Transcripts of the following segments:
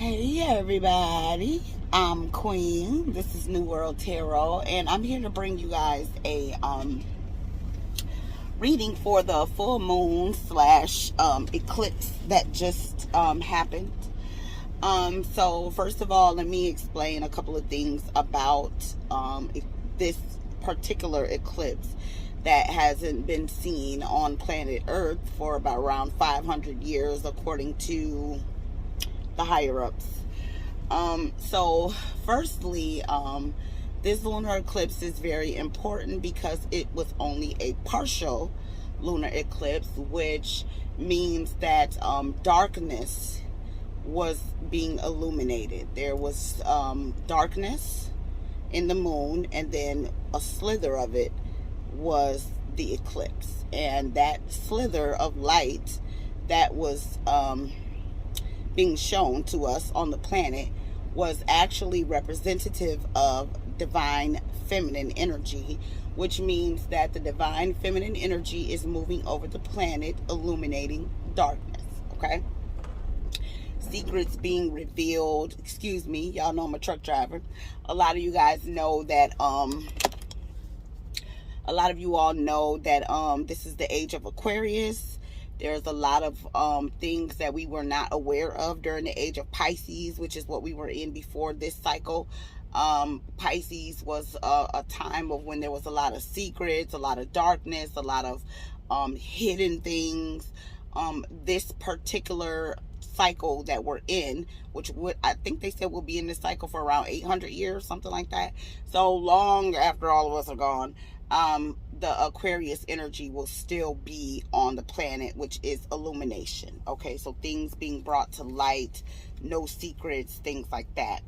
Hey everybody, I'm Queen. This is Nuworld Tarot, and I'm here to bring you guys a reading for the full moon slash eclipse that just happened. So first of all, let me explain a couple of things about this particular eclipse that hasn't been seen on planet Earth for about around 500 years, according to the higher ups. So firstly, this lunar eclipse is very important because it was only a partial lunar eclipse, which means that darkness was being illuminated. There was darkness in the moon, and then a slither of it was the eclipse, and that slither of light that was being shown to us on the planet was actually representative of divine feminine energy, which means that the divine feminine energy is moving over the planet, illuminating darkness. Okay, secrets being revealed. Excuse me, y'all know I'm a truck driver. A lot of you guys know that a lot of you all know that this is the age of Aquarius. There's a lot of things that we were not aware of during the age of Pisces, which is what we were in before this cycle. Pisces was a time of when there was a lot of secrets, a lot of darkness, a lot of hidden things. This particular cycle that we're in, which I think they said we'll be in this cycle for around 800 years, something like that. So long after all of us are gone, the Aquarius energy will still be on the planet, which is illumination. Okay, so things being brought to light, no secrets, things like that.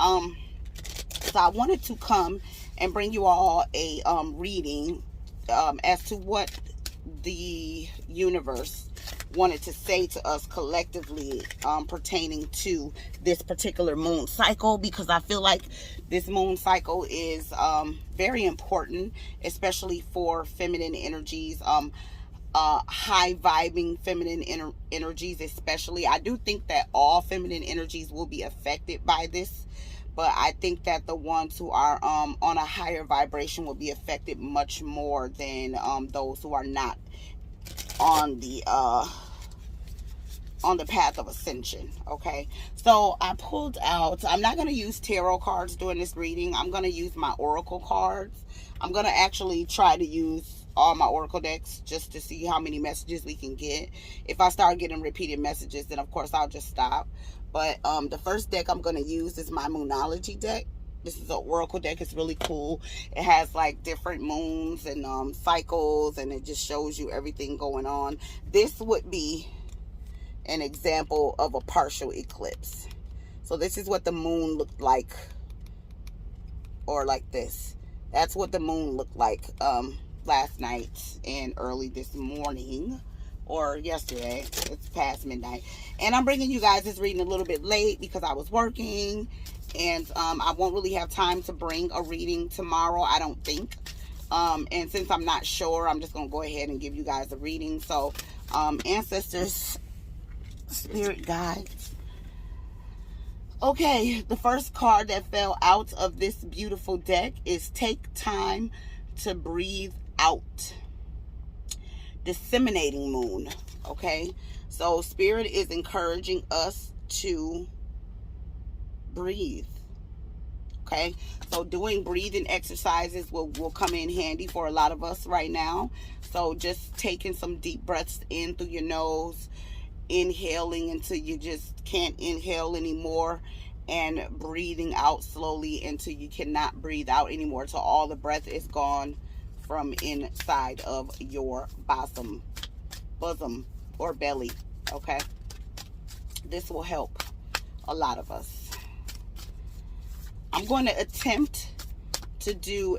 So I wanted to come and bring you all a reading as to what the universe wanted to say to us collectively pertaining to this particular moon cycle, because I feel like this moon cycle is very important, especially for feminine energies, high vibing feminine energies especially. I do think that all feminine energies will be affected by this, but I think that the ones who are on a higher vibration will be affected much more than those who are not on the path of ascension. Okay, so I pulled out, I'm not going to use tarot cards during this reading. I'm going to use my oracle cards. I'm going to actually try to use all my oracle decks just to see how many messages we can get. If I start getting repeated messages, then of course I'll just stop. But the first deck I'm going to use is my Moonology deck. This is an oracle deck. It's really cool. It has like different moons and cycles, and it just shows you everything going on. This would be an example of a partial eclipse. So this is what the moon looked like, or like this. That's what the moon looked like last night and early this morning, or yesterday. It's past midnight, and I'm bringing you guys this reading a little bit late because I was working, and I won't really have time to bring a reading tomorrow, I don't think. And since I'm not sure, I'm just gonna go ahead and give you guys a reading. So ancestors, spirit guides. Okay, the first card that fell out of this beautiful deck is Take Time to Breathe Out. Disseminating moon. Okay, so spirit is encouraging us to breathe. Okay, so doing breathing exercises will come in handy for a lot of us right now. So just taking some deep breaths in through your nose, inhaling until you just can't inhale anymore, and breathing out slowly until you cannot breathe out anymore, so all the breath is gone from inside of your bosom or belly. Okay, this will help a lot of us. I'm going to attempt to do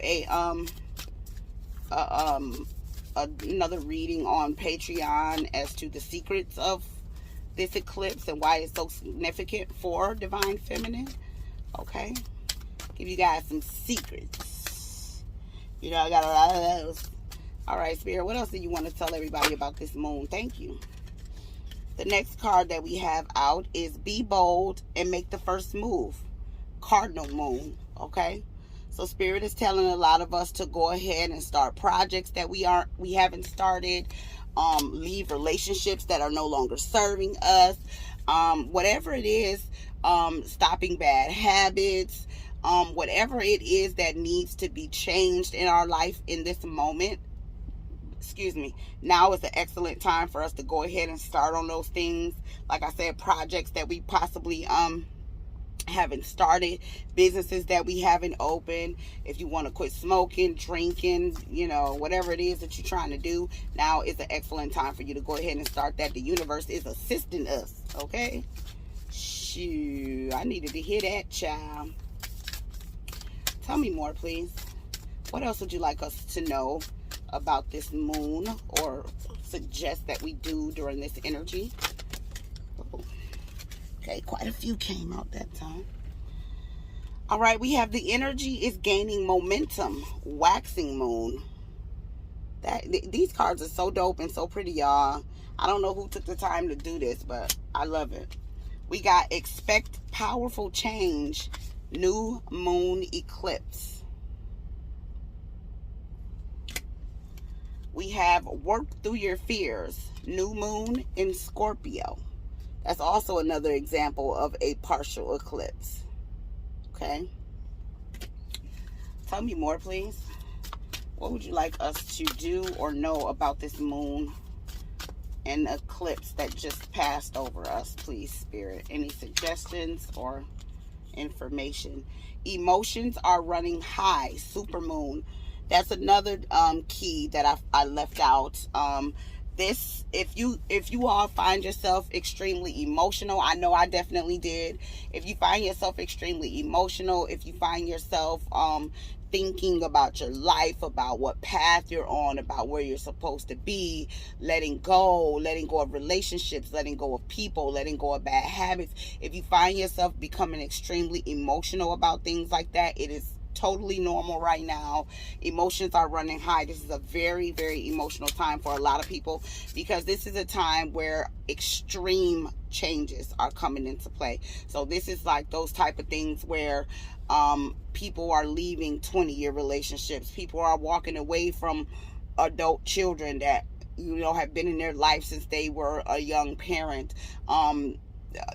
another reading on Patreon as to the secrets of this eclipse and why it's so significant for divine feminine. Okay, give you guys some secrets. You know, I got a lot of those. All right, spirit, what else do you want to tell everybody about this moon? Thank you. The next card that we have out is Be Bold and Make the First Move. Cardinal Moon, okay? So Spirit is telling a lot of us to go ahead and start projects that we haven't started, leave relationships that are no longer serving us, whatever it is, stopping bad habits, whatever it is that needs to be changed in our life in this moment. Excuse me, now is an excellent time for us to go ahead and start on those things. Like I said, projects that we possibly haven't started, businesses that we haven't opened. If you want to quit smoking, drinking, you know, whatever it is that you're trying to do, now is an excellent time for you to go ahead and start that. The universe is assisting us, okay? Shoot, I needed to hear that, child. Tell me more, please. What else would you like us to know about this moon, or suggest that we do during this energy? Oh. Okay, quite a few came out that time. All right, we have the energy is gaining momentum. Waxing moon. These cards are so dope and so pretty, y'all. I don't know who took the time to do this, but I love it. We got expect powerful change. New moon eclipse. We have work through your fears. New moon in Scorpio. That's also another example of a partial eclipse. Okay. Tell me more, please. What would you like us to do or know about this moon and eclipse that just passed over us, please, Spirit? Any suggestions or information? Emotions are running high. Supermoon. That's another key that I left out. This, if you all find yourself extremely emotional, I know I definitely did. If you find yourself extremely emotional, if you find yourself thinking about your life, about what path you're on, about where you're supposed to be, letting go of relationships, letting go of people, letting go of bad habits. If you find yourself becoming extremely emotional about things like that, it is totally normal right now. Emotions are running high. This is a very, very emotional time for a lot of people, because this is a time where extreme changes are coming into play. So this is like those type of things where people are leaving 20-year relationships. People are walking away from adult children that, you know, have been in their life since they were a young parent.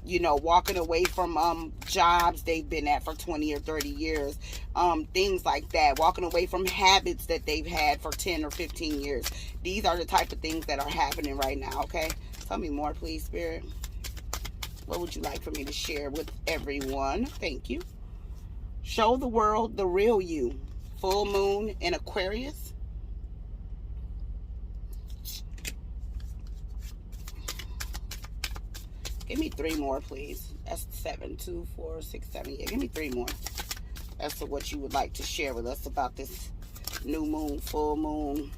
You know, walking away from jobs they've been at for 20 or 30 years, things like that, walking away from habits that they've had for 10 or 15 years. These are the type of things that are happening right now, okay? Tell me more, please, Spirit. What would you like for me to share with everyone? Thank you. Show the world the real you. Full moon in Aquarius. Give me 3 more, please. That's 7, 2, 4, 6, 7. Yeah, give me 3 more. That's what you would like to share with us about this new moon, full moon,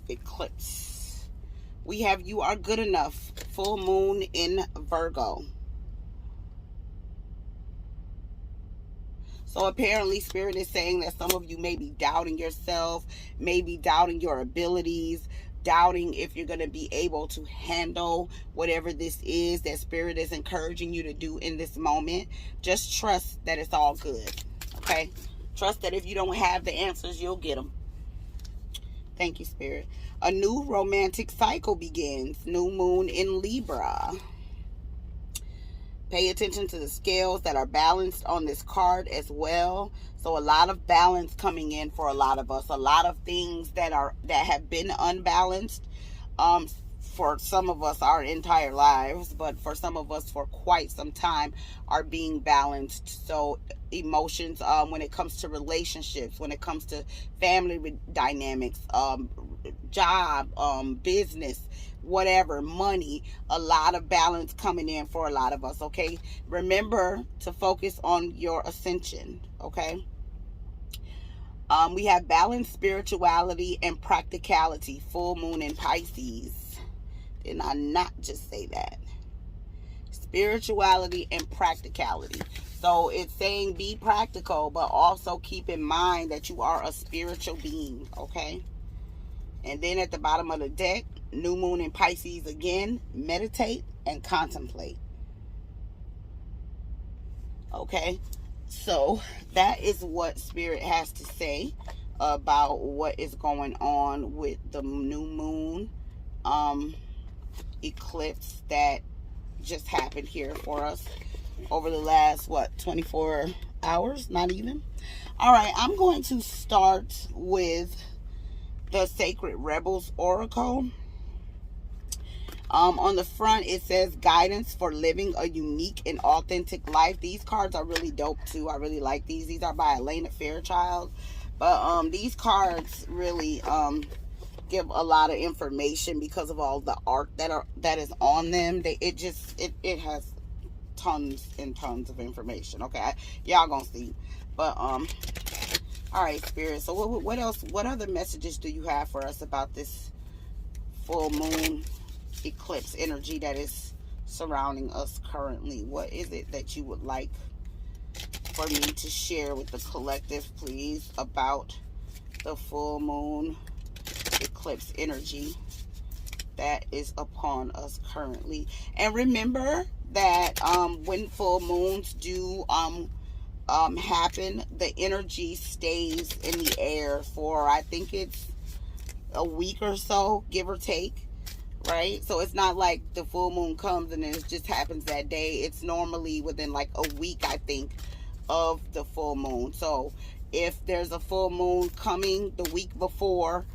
eclipse. We have you are good enough. Full moon in Virgo. So apparently Spirit is saying that some of you may be doubting yourself, maybe doubting your abilities, doubting if you're going to be able to handle whatever this is that Spirit is encouraging you to do in this moment. Just trust that it's all good, okay? Trust that if you don't have the answers, you'll get them. Thank you, Spirit. A new romantic cycle begins. New moon in Libra. Pay attention to the scales that are balanced on this card as well. So a lot of balance coming in for a lot of us. A lot of things that have been unbalanced for some of us our entire lives, but for some of us for quite some time are being balanced. So emotions, when it comes to relationships, when it comes to family dynamics, job, business, whatever, money, a lot of balance coming in for a lot of us, okay? Remember to focus on your ascension, okay? We have balanced spirituality and practicality. Full moon in Pisces. Did I not just say that? Spirituality and practicality. So it's saying be practical, but also keep in mind that you are a spiritual being, okay? And then at the bottom of the deck, new moon in Pisces again, meditate and contemplate. Okay, so that is what Spirit has to say about what is going on with the new moon eclipse that just happened here for us over the last 24 hours, not even. All right, I'm going to start with the Sacred Rebels Oracle. On the front it says guidance for living a unique and authentic life. These cards are really dope too. I really like these. These are by Elena Fairchild, but these cards really give a lot of information because of all the art that is on them. It has tons and tons of information. Okay, y'all gonna see. But all right, Spirit, so what else, what other messages do you have for us about this full moon eclipse energy that is surrounding us currently? What is it that you would like for me to share with the collective, please, about the full moon eclipse energy that is upon us currently? And remember that when full moons do happen, the energy stays in the air for, I think it's a week or so, give or take, right? So it's not like the full moon comes and then it just happens that day. It's normally within like a week, I think, of the full moon. So if there's a full moon coming the week before,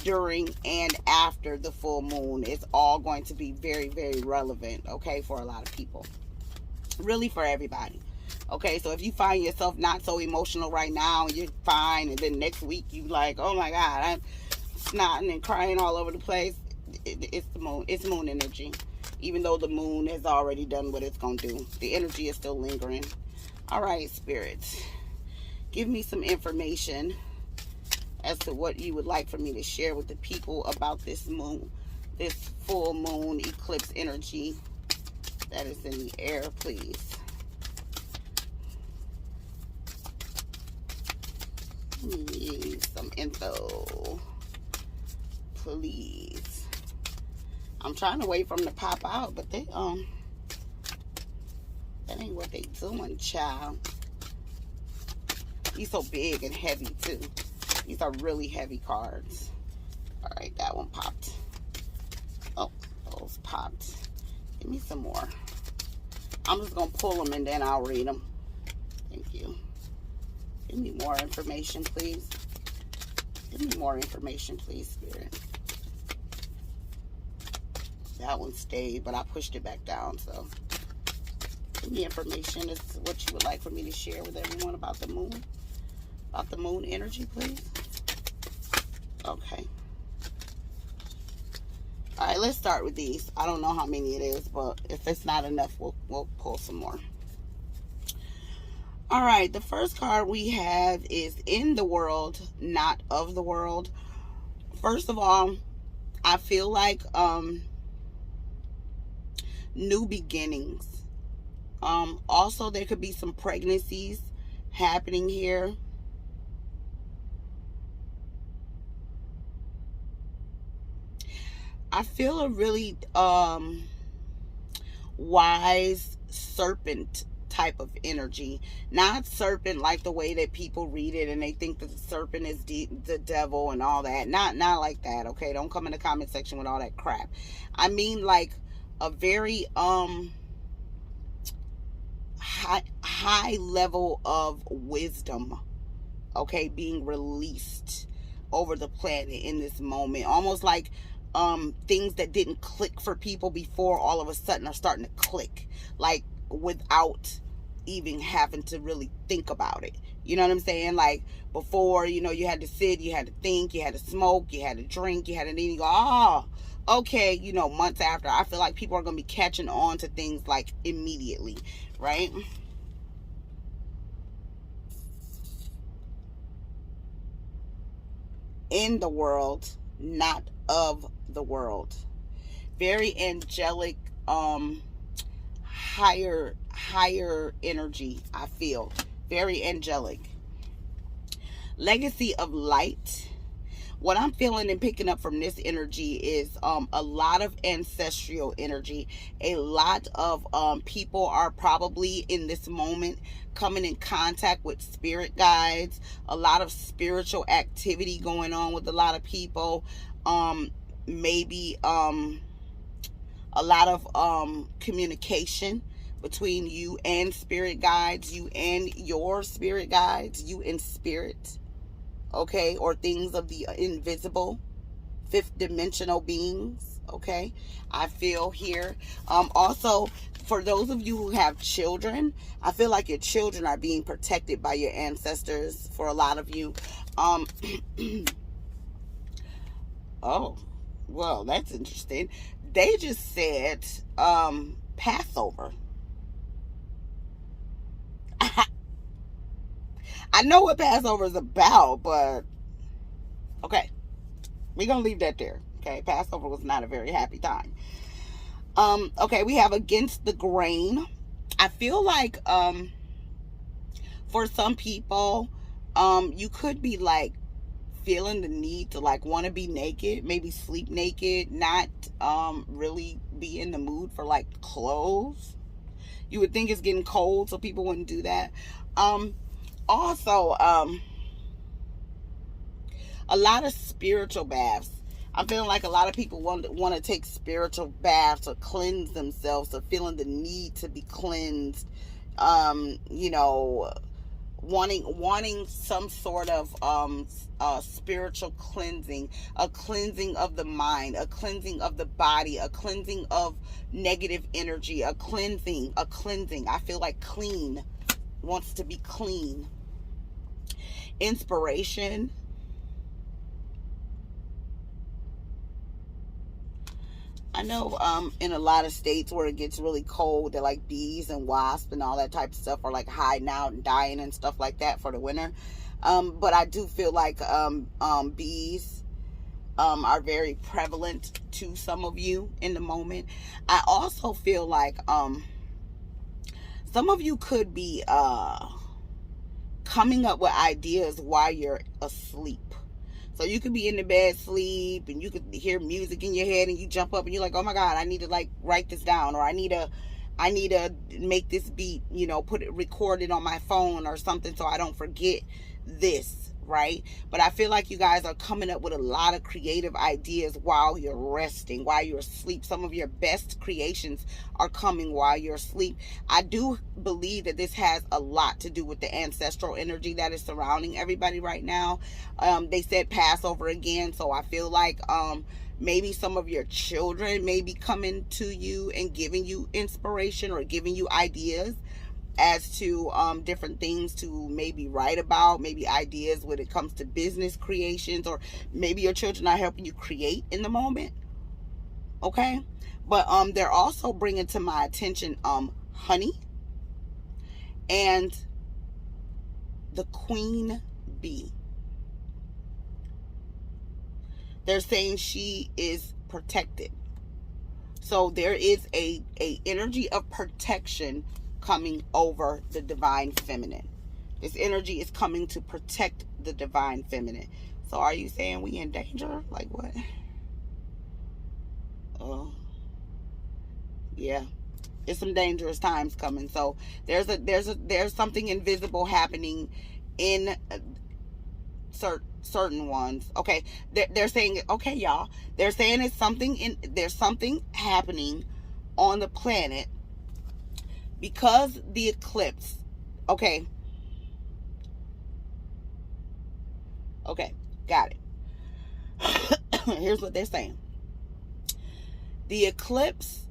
during, and after the full moon, it's all going to be very, very relevant, okay, for a lot of people, really for everybody. Okay, so if you find yourself not so emotional right now and you're fine, and then next week you like, oh my God, I'm snotting and crying all over the place, it's the moon. It's moon energy. Even though the moon has already done what it's going to do, the energy is still lingering. All right, spirits, give me some information as to what you would like for me to share with the people about this moon, this full moon eclipse energy that is in the air, please. Need some info, please. I'm trying to wait for them to pop out, but they that ain't what they doing, child. He's so big and heavy too. These are really heavy cards. All right, that one popped. Oh, those popped. Give me some more. I'm just gonna pull them and then I'll read them. Thank you. Give me more information, please. Give me more information, please, Spirit. That one stayed, but I pushed it back down, so give me information as to what you would like for me to share with everyone about the moon. About the moon energy, please. Okay. All right, let's start with these. I don't know how many it is, but if it's not enough, we'll pull some more. All right, the first card we have is in the world, not of the world. First of all, I feel like new beginnings. Also, there could be some pregnancies happening here. I feel a really wise serpent type of energy. Not serpent like the way that people read it and they think that the serpent is the devil and all that. Not like that, okay? Don't come in the comment section with all that crap. I mean like a very high level of wisdom, okay, being released over the planet in this moment. Almost like things that didn't click for people before all of a sudden are starting to click, like without even having to really think about it. You know what I'm saying? Like before, you know, you had to sit, you had to think, you had to smoke, you had to drink, you had to then you go, oh, okay, you know, months after. I feel like people are going to be catching on to things like immediately, right? In the world, not of the world. Very angelic, higher energy, I feel. Very angelic. Legacy of light. What I'm feeling and picking up from this energy is a lot of ancestral energy. A lot of people are probably in this moment coming in contact with spirit guides. A lot of spiritual activity going on with a lot of people. Maybe a lot of communication between you and spirit guides, you and your spirit guides, you and spirit, okay, or things of the invisible, fifth dimensional beings, okay. I feel here. Also, for those of you who have children, I feel like your children are being protected by your ancestors for a lot of you. Oh, well, that's interesting. They just said Passover. I know what Passover is about, but okay, we're gonna leave that there. Okay, Passover was not a very happy time. Okay, we have against the grain. I feel like for some people, you could be like feeling the need to like want to be naked, maybe sleep naked, not really be in the mood for like clothes. You would think it's getting cold, so people wouldn't do that. Also, a lot of spiritual baths. I'm feeling like a lot of people want to take spiritual baths or cleanse themselves, or feeling the need to be cleansed. You know, wanting some sort of spiritual cleansing, a cleansing of the mind, a cleansing of the body, a cleansing of negative energy, a cleansing. I feel like clean, wants to be clean. Inspiration. I know in a lot of states where it gets really cold, they're like bees and wasps and all that type of stuff are like hiding out and dying and stuff like that for the winter. But I do feel like bees are very prevalent to some of you in the moment. I also feel like some of you could be coming up with ideas while you're asleep. So you could be in the bed sleep and you could hear music in your head and you jump up and you're like, oh my God, I need to like write this down, or I need to make this beat, you know, record it on my phone or something so I don't forget this, right? But I feel like you guys are coming up with a lot of creative ideas while you're resting, while you're asleep. Some of your best creations are coming while you're asleep. I do believe that this has a lot to do with the ancestral energy that is surrounding everybody right now. They said Passover again, so I feel like maybe some of your children may be coming to you and giving you inspiration or giving you ideas as to different things to maybe write about, maybe ideas when it comes to business creations, or maybe your children are helping you create in the moment. Okay, but they're also bringing to my attention honey and the queen bee. They're saying she is protected. So there is a energy of protection coming over the divine feminine. This energy is coming to protect the divine feminine. So are you saying we in danger? Like what? Oh, yeah. It's some dangerous times coming. So there's something invisible happening in certain ones. Okay, they're saying, okay, y'all, they're saying there's something happening on the planet because the eclipse. Okay, got it. Here's what they're saying. The eclipse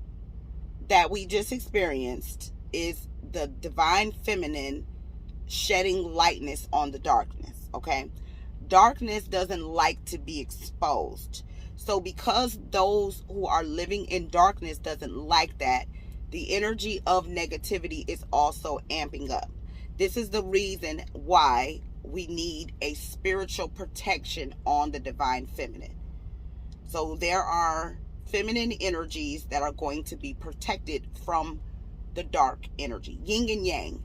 that we just experienced is the divine feminine shedding lightness on the darkness. Okay, darkness doesn't like to be exposed. So because those who are living in darkness doesn't like that, the energy of negativity is also amping up. This is the reason why we need a spiritual protection on the divine feminine. So there are feminine energies that are going to be protected from the dark energy. Yin and yang.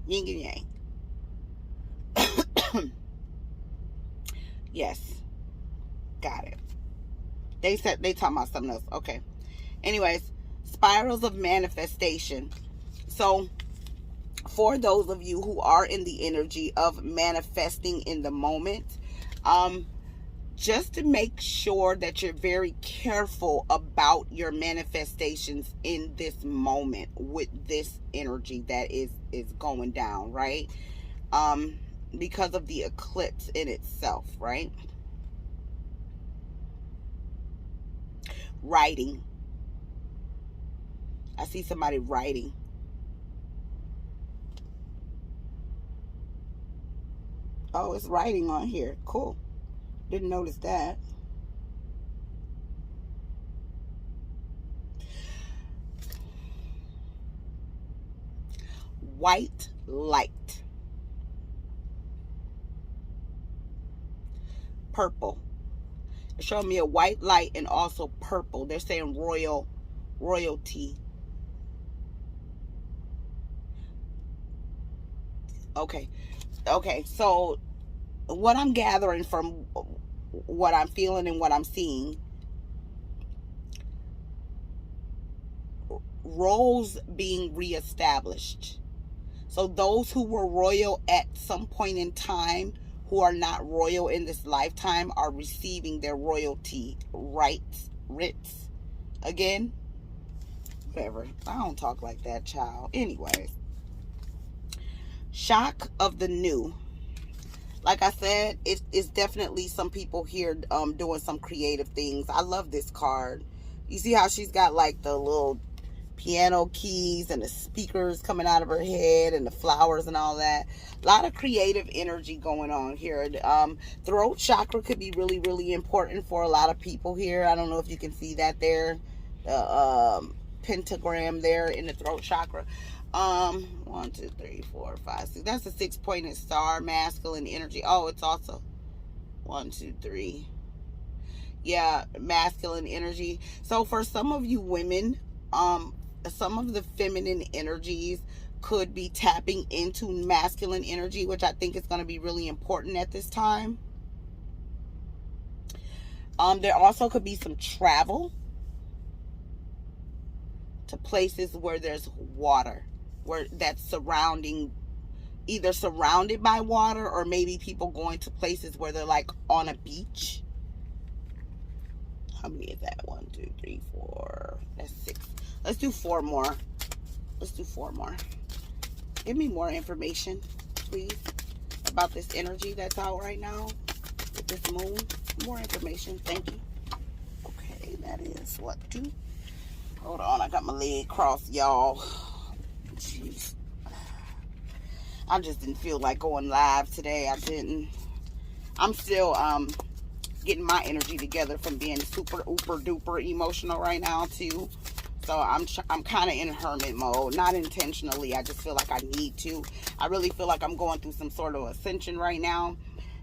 Yin and yang. Yes. Got it. They said they talking about something else. Okay. Anyways, spirals of manifestation. So for those of you who are in the energy of manifesting in the moment, just to make sure that you're very careful about your manifestations in this moment with this energy that is going down, right? Because of the eclipse in itself, right? Writing. I see somebody writing. Oh, it's writing on here. Cool. Didn't notice that. White light. Purple. They're showing me a white light and also purple. They're saying royalty. Okay. Okay, so what I'm gathering from what I'm feeling and what I'm seeing, roles being reestablished. So those who were royal at some point in time, who are not royal in this lifetime, are receiving their royalty rights, writs. Again, whatever. I don't talk like that, child. Anyways. Shock of the new. Like I said, it's definitely some people here doing some creative things. I love this card. You see how she's got like the little piano keys and the speakers coming out of her head and the flowers and all that. A lot of creative energy going on here. Throat chakra could be really, really important for a lot of people here. I don't know if you can see that there. The pentagram there in the throat chakra. 1, 2, 3, 4, 5, 6. That's a 6-pointed star, masculine energy. Oh, it's also 1, 2, 3. Yeah, masculine energy. So for some of you women, some of the feminine energies could be tapping into masculine energy, which I think is going to be really important at this time. There also could be some travel to places where there's water, where that's surrounding, either surrounded by water, or maybe people going to places where they're like on a beach. How many is that? 1, 2, 3, 4. That's 6. Let's do 4 more. Let's do 4 more. Give me more information, please, about this energy that's out right now with this moon. More information. Thank you. Okay, that is what, 2? Hold on, I got my leg crossed, y'all. Jeez. I just didn't feel like going live today. I didn't. I'm still getting my energy together from being super uber duper emotional right now too. So I'm kind of in hermit mode, not intentionally. I just feel like I need to. I really feel like I'm going through some sort of ascension right now.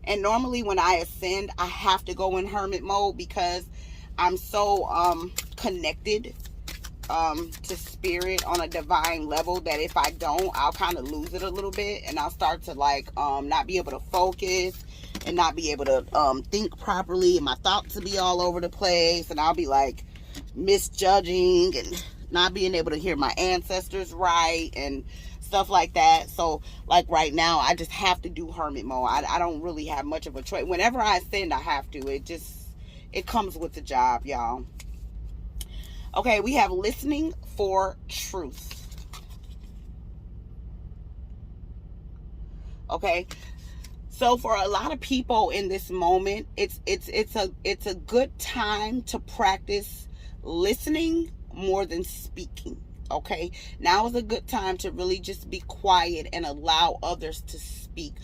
And normally when I ascend, I have to go in hermit mode because I'm so connected to spirit on a divine level that if I don't, I'll kind of lose it a little bit, and I'll start to like not be able to focus and not be able to think properly, and my thoughts will be all over the place, and I'll be like misjudging and not being able to hear my ancestors right and stuff like that. So like right now, I just have to do hermit mode. I don't really have much of a choice. Whenever I ascend, I have to. It comes with the job, y'all. Okay, we have listening for truth. Okay, so for a lot of people in this moment, it's a good time to practice listening more than speaking. Okay, now is a good time to really just be quiet and allow others to speak.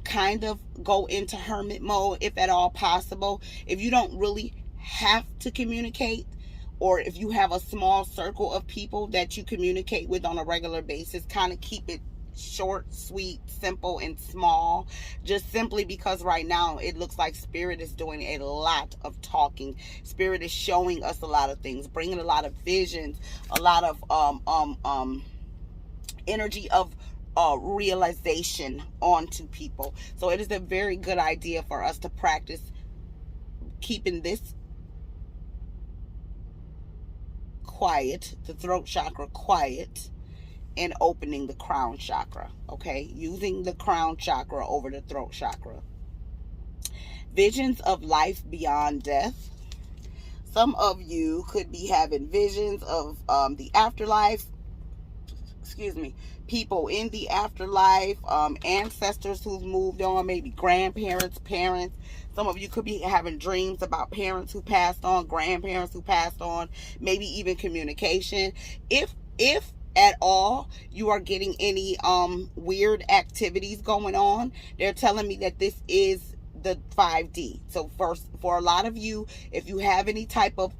Kind of go into hermit mode if at all possible. If you don't really have to communicate, or if you have a small circle of people that you communicate with on a regular basis, kind of keep it short, sweet, simple, and small. Just simply because right now it looks like spirit is doing a lot of talking. Spirit is showing us a lot of things, bringing a lot of visions, a lot of energy of realization onto people. So it is a very good idea for us to practice keeping this quiet, the throat chakra quiet, and opening the crown chakra. Okay, using the crown chakra over the throat chakra. Visions of life beyond death. Some of you could be having visions of the afterlife. Excuse me. People in the afterlife, ancestors who've moved on, maybe grandparents, parents. Some of you could be having dreams about parents who passed on, grandparents who passed on, maybe even communication. If at all you are getting any weird activities going on, they're telling me that this is the 5D. So first, for a lot of you, if you have any type of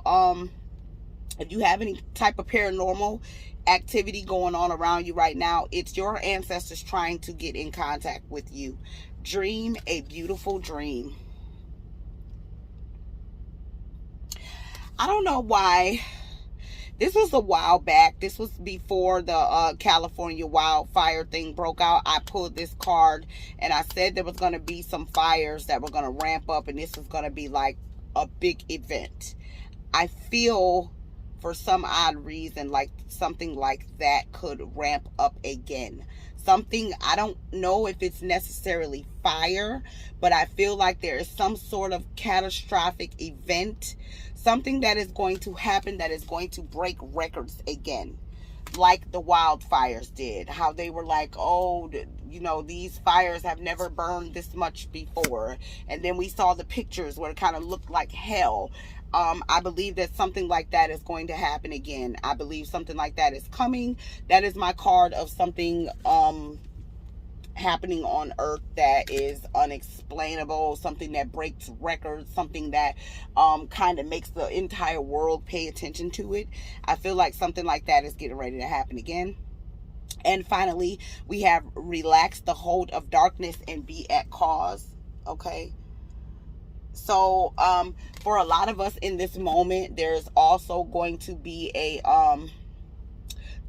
paranormal activity going on around you right now, it's your ancestors trying to get in contact with you. Dream a beautiful dream. I don't know why. This was a while back. This was before the California wildfire thing broke out. I pulled this card and I said there was going to be some fires that were going to ramp up, and this was going to be like a big event. I feel for some odd reason like something like that could ramp up again. Something, I don't know if it's necessarily fire, but I feel like there is some sort of catastrophic event, something that is going to happen that is going to break records again, like the wildfires did. How they were like, oh, you know, these fires have never burned this much before. And then we saw the pictures where it kind of looked like hell. I believe that something like that is going to happen again. I believe something like that is coming. That is my card of something happening on earth that is unexplainable, something that breaks records, something that kind of makes the entire world pay attention to it. I feel like something like that is getting ready to happen again. And finally, we have relax the hold of darkness and be at cause. Okay. So for a lot of us in this moment, there's also going to be a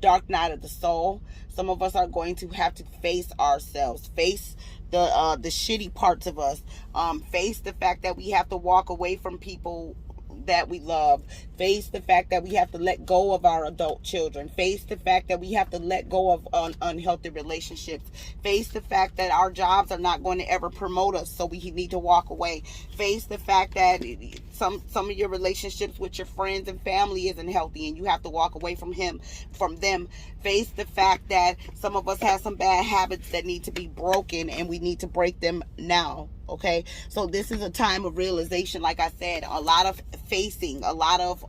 dark night of the soul. Some of us are going to have to face ourselves, face the shitty parts of us, face the fact that we have to walk away from people that we love, face the fact that we have to let go of our adult children, face the fact that we have to let go of unhealthy relationships, face the fact that our jobs are not going to ever promote us, so we need to walk away, face the fact that some of your relationships with your friends and family isn't healthy and you have to walk away from them, face the fact that some of us have some bad habits that need to be broken and we need to break them now. Okay, so this is a time of realization. Like I said, a lot of facing, a lot of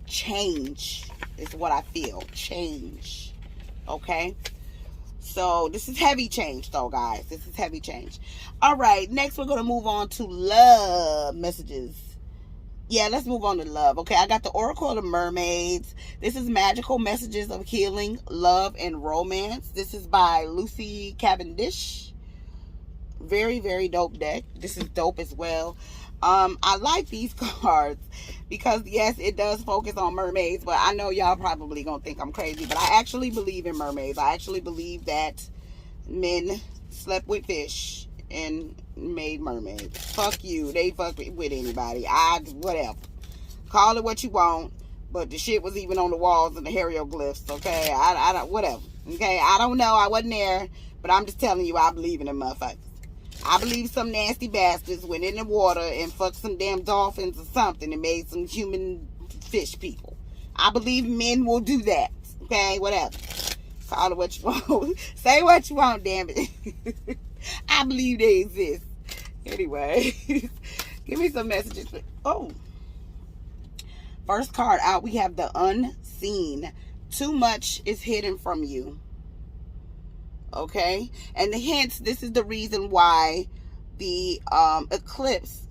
change is what I feel. Change. Okay, so this is heavy change though, guys. This is heavy change. All right, next we're gonna move on to love messages. Yeah, let's move on to love. Okay, I got the Oracle of the Mermaids. This is magical messages of healing, love, and romance. This is by Lucy Cavendish. Very, very dope deck. This is dope as well. I like these cards because, yes, it does focus on mermaids, but I know y'all probably gonna think I'm crazy, but I actually believe in mermaids. I actually believe that men slept with fish and made mermaids. Fuck you. They fuck with anybody. Whatever. Call it what you want, but the shit was even on the walls and the hieroglyphs, okay? I don't, whatever, okay? I don't know. I wasn't there, but I'm just telling you, I believe in them motherfuckers. I believe some nasty bastards went in the water and fucked some damn dolphins or something and made some human fish people. I believe men will do that. Okay, whatever. Call it what you want. Say what you want, damn it. I believe they exist. Anyway, give me some messages. Oh. First card out, we have the unseen. Too much is hidden from you. Okay, and hence this is the reason why the eclipse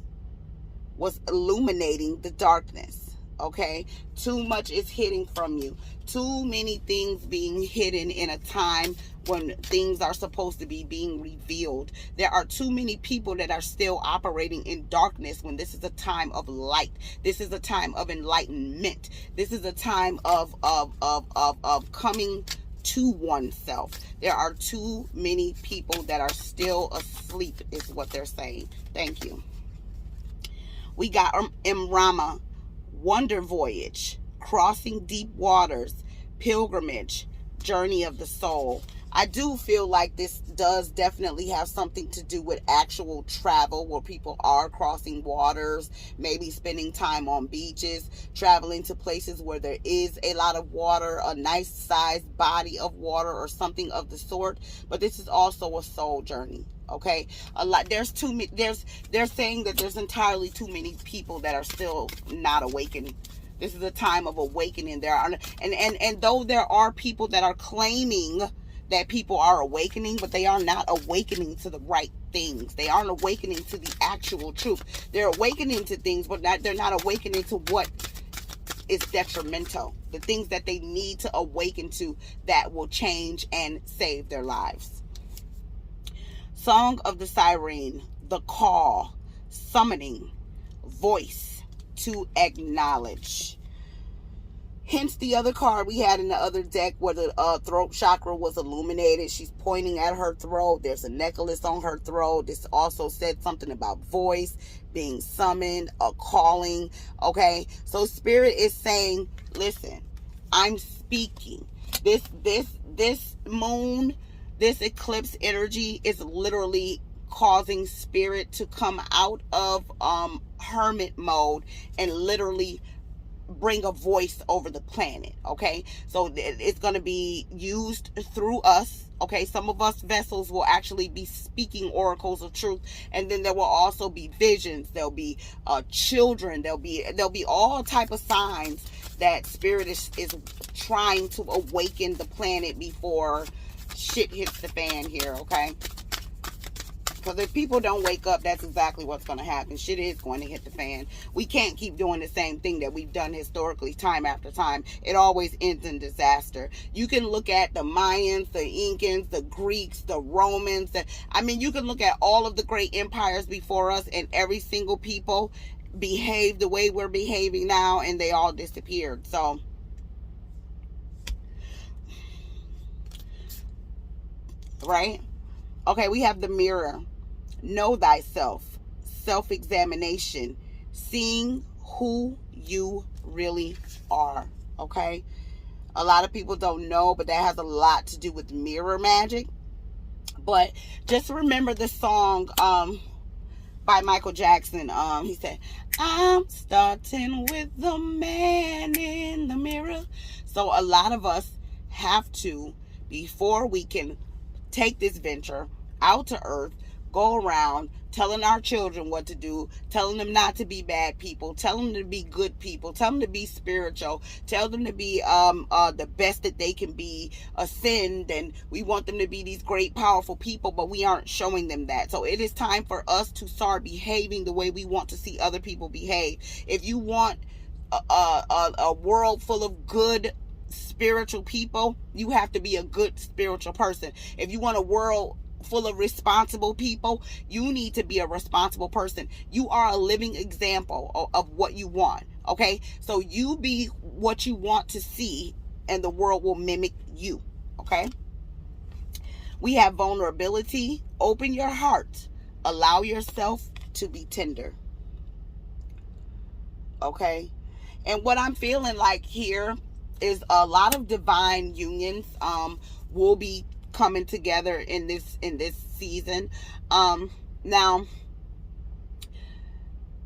was illuminating the darkness. Okay, too much is hidden from you. Too many things being hidden in a time when things are supposed to be being revealed. There are too many people that are still operating in darkness when this is a time of light. This is a time of enlightenment. This is a time of coming to oneself. There are too many people that are still asleep is what they're saying. Thank you. We got Imrama, wonder voyage, crossing deep waters, pilgrimage, journey of the soul. I do feel like this does definitely have something to do with actual travel, where people are crossing waters, maybe spending time on beaches, traveling to places where there is a lot of water, a nice sized body of water or something of the sort. But this is also a soul journey. Okay, a lot. They're saying that there's entirely too many people that are still not awakening. This is a time of awakening. There are, and though there are people that are claiming that people are awakening, but they are not awakening to the right things. They aren't awakening to the actual truth. They're awakening to things, but they're not awakening to what is detrimental. The things that they need to awaken to that will change and save their lives. Song of the Siren, the call, summoning, voice to acknowledge. Hence the other card we had in the other deck where the throat chakra was illuminated. She's pointing at her throat. There's a necklace on her throat. This also said something about voice, being summoned, a calling. Okay, so Spirit is saying, listen, I'm speaking. This moon, this eclipse energy is literally causing Spirit to come out of hermit mode and literally bring a voice over the planet. Okay, so it's going to be used through us. Okay, some of us vessels will actually be speaking oracles of truth, and then there will also be visions. There'll be children. There'll be all type of signs that Spirit is trying to awaken the planet before shit hits the fan here. Okay, because if people don't wake up, that's exactly what's going to happen. Shit is going to hit the fan. We can't keep doing the same thing that we've done historically, time after time. It always ends in disaster. You can look at the Mayans, the Incans, the Greeks, the Romans. You can look at all of the great empires before us, and every single people behaved the way we're behaving now, and they all disappeared. So, right? Okay, we have the mirror. Know thyself. Self-examination. Seeing who you really are. Okay? A lot of people don't know, but that has a lot to do with mirror magic. But just remember the song by Michael Jackson. He said, I'm starting with the man in the mirror. So a lot of us have to, before we can take this venture out to earth, go around telling our children what to do, telling them not to be bad people, telling them to be good people, tell them to be spiritual, tell them to be the best that they can be, ascend, and we want them to be these great powerful people, but we aren't showing them that. So it is time for us to start behaving the way we want to see other people behave. If you want a world full of good spiritual people, you have to be a good spiritual person. If you want a world full of responsible people, you need to be a responsible person. You are a living example of what you want. Okay, so you be what you want to see, and the world will mimic you. Okay, we have vulnerability. Open your heart. Allow yourself to be tender. Okay, and what I'm feeling like here is a lot of divine unions will be coming together in this season. Now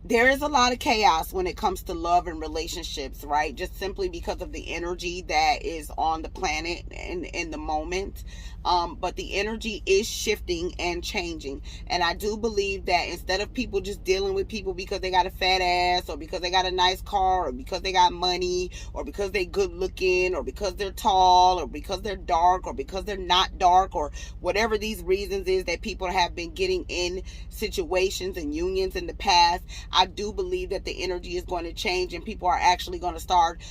there is a lot of chaos when it comes to love and relationships, right? Just simply because of the energy that is on the planet in the moment. But the energy is shifting and changing. And I do believe that instead of people just dealing with people because they got a fat ass, or because they got a nice car, or because they got money, or because they good looking, or because they're tall, or because they're dark, or because they're not dark, or whatever these reasons is that people have been getting in situations and unions in the past, I do believe that the energy is going to change, and people are actually going to start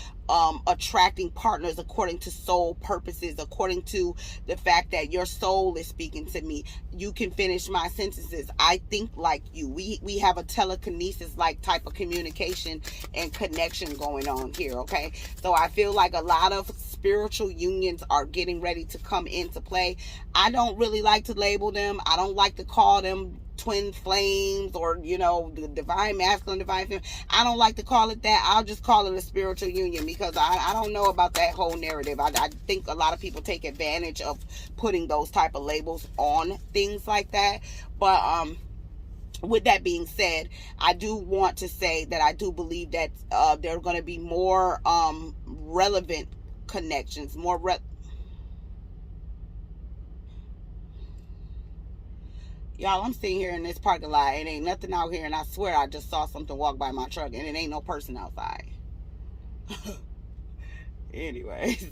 attracting partners according to soul purposes, according to the fact that your soul is speaking to me. You can finish my sentences. I think like you. We have a telekinesis like type of communication and connection going on here, okay? So I feel like a lot of spiritual unions are getting ready to come into play. I don't really like to label them. I don't like to call them twin flames or, you know, the divine masculine, divine feminine. I don't like to call it that. I'll just call it a spiritual union, because I don't know about that whole narrative. I think a lot of people take advantage of putting those type of labels on things like that. But with that being said, I do want to say that I do believe that there are going to be more relevant connections, Y'all, I'm sitting here in this parking lot. It ain't nothing out here, and I swear I just saw something walk by my truck, and it ain't no person outside. Anyways,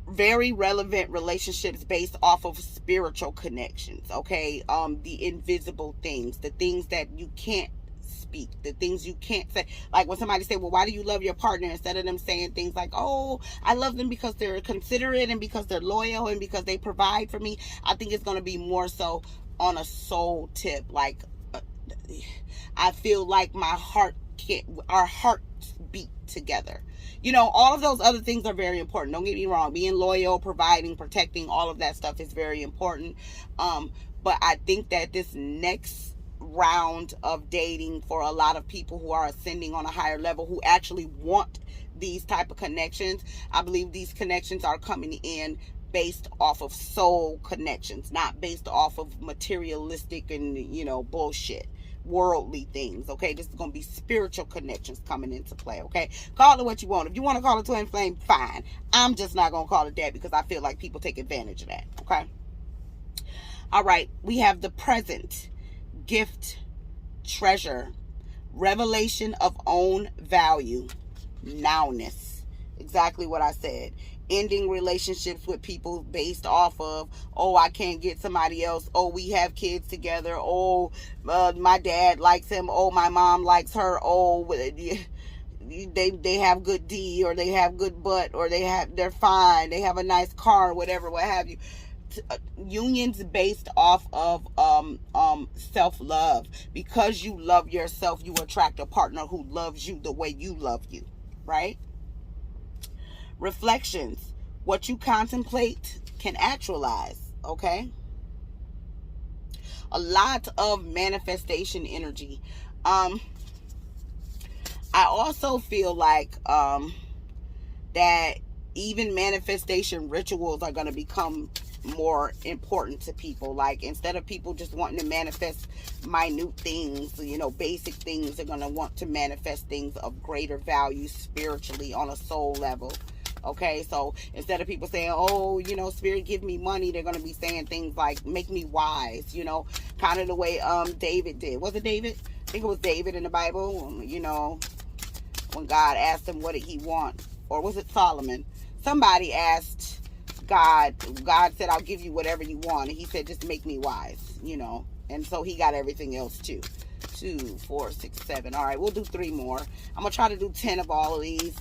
very relevant relationships based off of spiritual connections, okay? The invisible things, the things that you can't speak, the things you can't say. Like when somebody say, well, why do you love your partner? Instead of them saying things like, oh, I love them because they're considerate and because they're loyal and because they provide for me. I think it's going to be more so on a soul tip. Like, I feel like our hearts beat together. You know, all of those other things are very important. Don't get me wrong. Being loyal, providing, protecting, all of that stuff is very important. But I think that this next round of dating for a lot of people who are ascending on a higher level, who actually want these type of connections, I believe these connections are coming in based off of soul connections, not based off of materialistic and, you know, bullshit, worldly things. Okay, this is going to be spiritual connections coming into play. Okay, call it what you want. If you want to call it twin flame, fine. I'm just not going to call it that, because I feel like people take advantage of that. Okay, all right, we have the present. Gift, treasure, revelation of own value, nowness. Exactly what I said. Ending relationships with people based off of, oh, I can't get somebody else. Oh, we have kids together. Oh, my dad likes him. Oh, my mom likes her. Oh, they have good D, or they have good butt, or they're fine. They have a nice car, whatever, what have you. Unions based off of self-love. Because you love yourself, you attract a partner who loves you the way you love you, right? Reflections. What you contemplate can actualize, okay? A lot of manifestation energy. I also feel like that even manifestation rituals are going to become more important to people. Like, instead of people just wanting to manifest minute things, you know, basic things, they're going to want to manifest things of greater value spiritually on a soul level. Okay, so instead of people saying, oh, you know, spirit, give me money, they're going to be saying things like, make me wise, you know, kind of the way David did. Was it David? I think it was David in the Bible, you know, when God asked him what did he want. Or was it Solomon? Somebody asked God said, I'll give you whatever you want. And he said, just make me wise, you know. And so he got everything else too. 2, 4, 6, 7. All right, we'll do 3 more. I'm going to try to do 10 of all of these.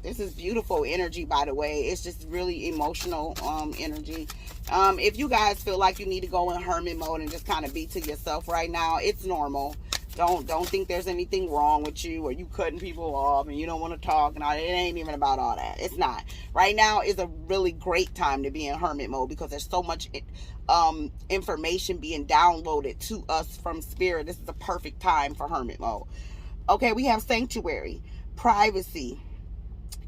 This is beautiful energy, by the way. It's just really emotional energy. If you guys feel like you need to go in hermit mode and just kind of be to yourself right now, it's normal. Don't think there's anything wrong with you, or you cutting people off and you don't want to talk and all that. It ain't even about all that. It's not. Right now is a really great time to be in hermit mode, because there's so much information being downloaded to us from spirit. This is a perfect time for hermit mode. Okay, we have sanctuary, privacy,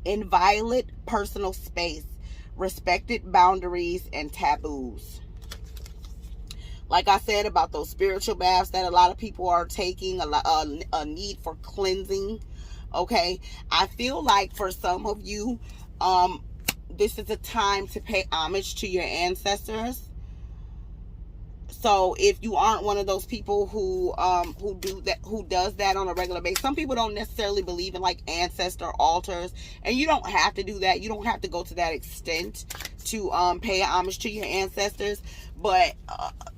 inviolate personal space, respected boundaries, and taboos. Like I said about those spiritual baths that a lot of people are taking, a need for cleansing. Okay, I feel like for some of you, this is a time to pay homage to your ancestors. So if you aren't one of those people who does that on a regular basis, some people don't necessarily believe in like ancestor altars, and you don't have to do that. You don't have to go to that extent to pay homage to your ancestors, but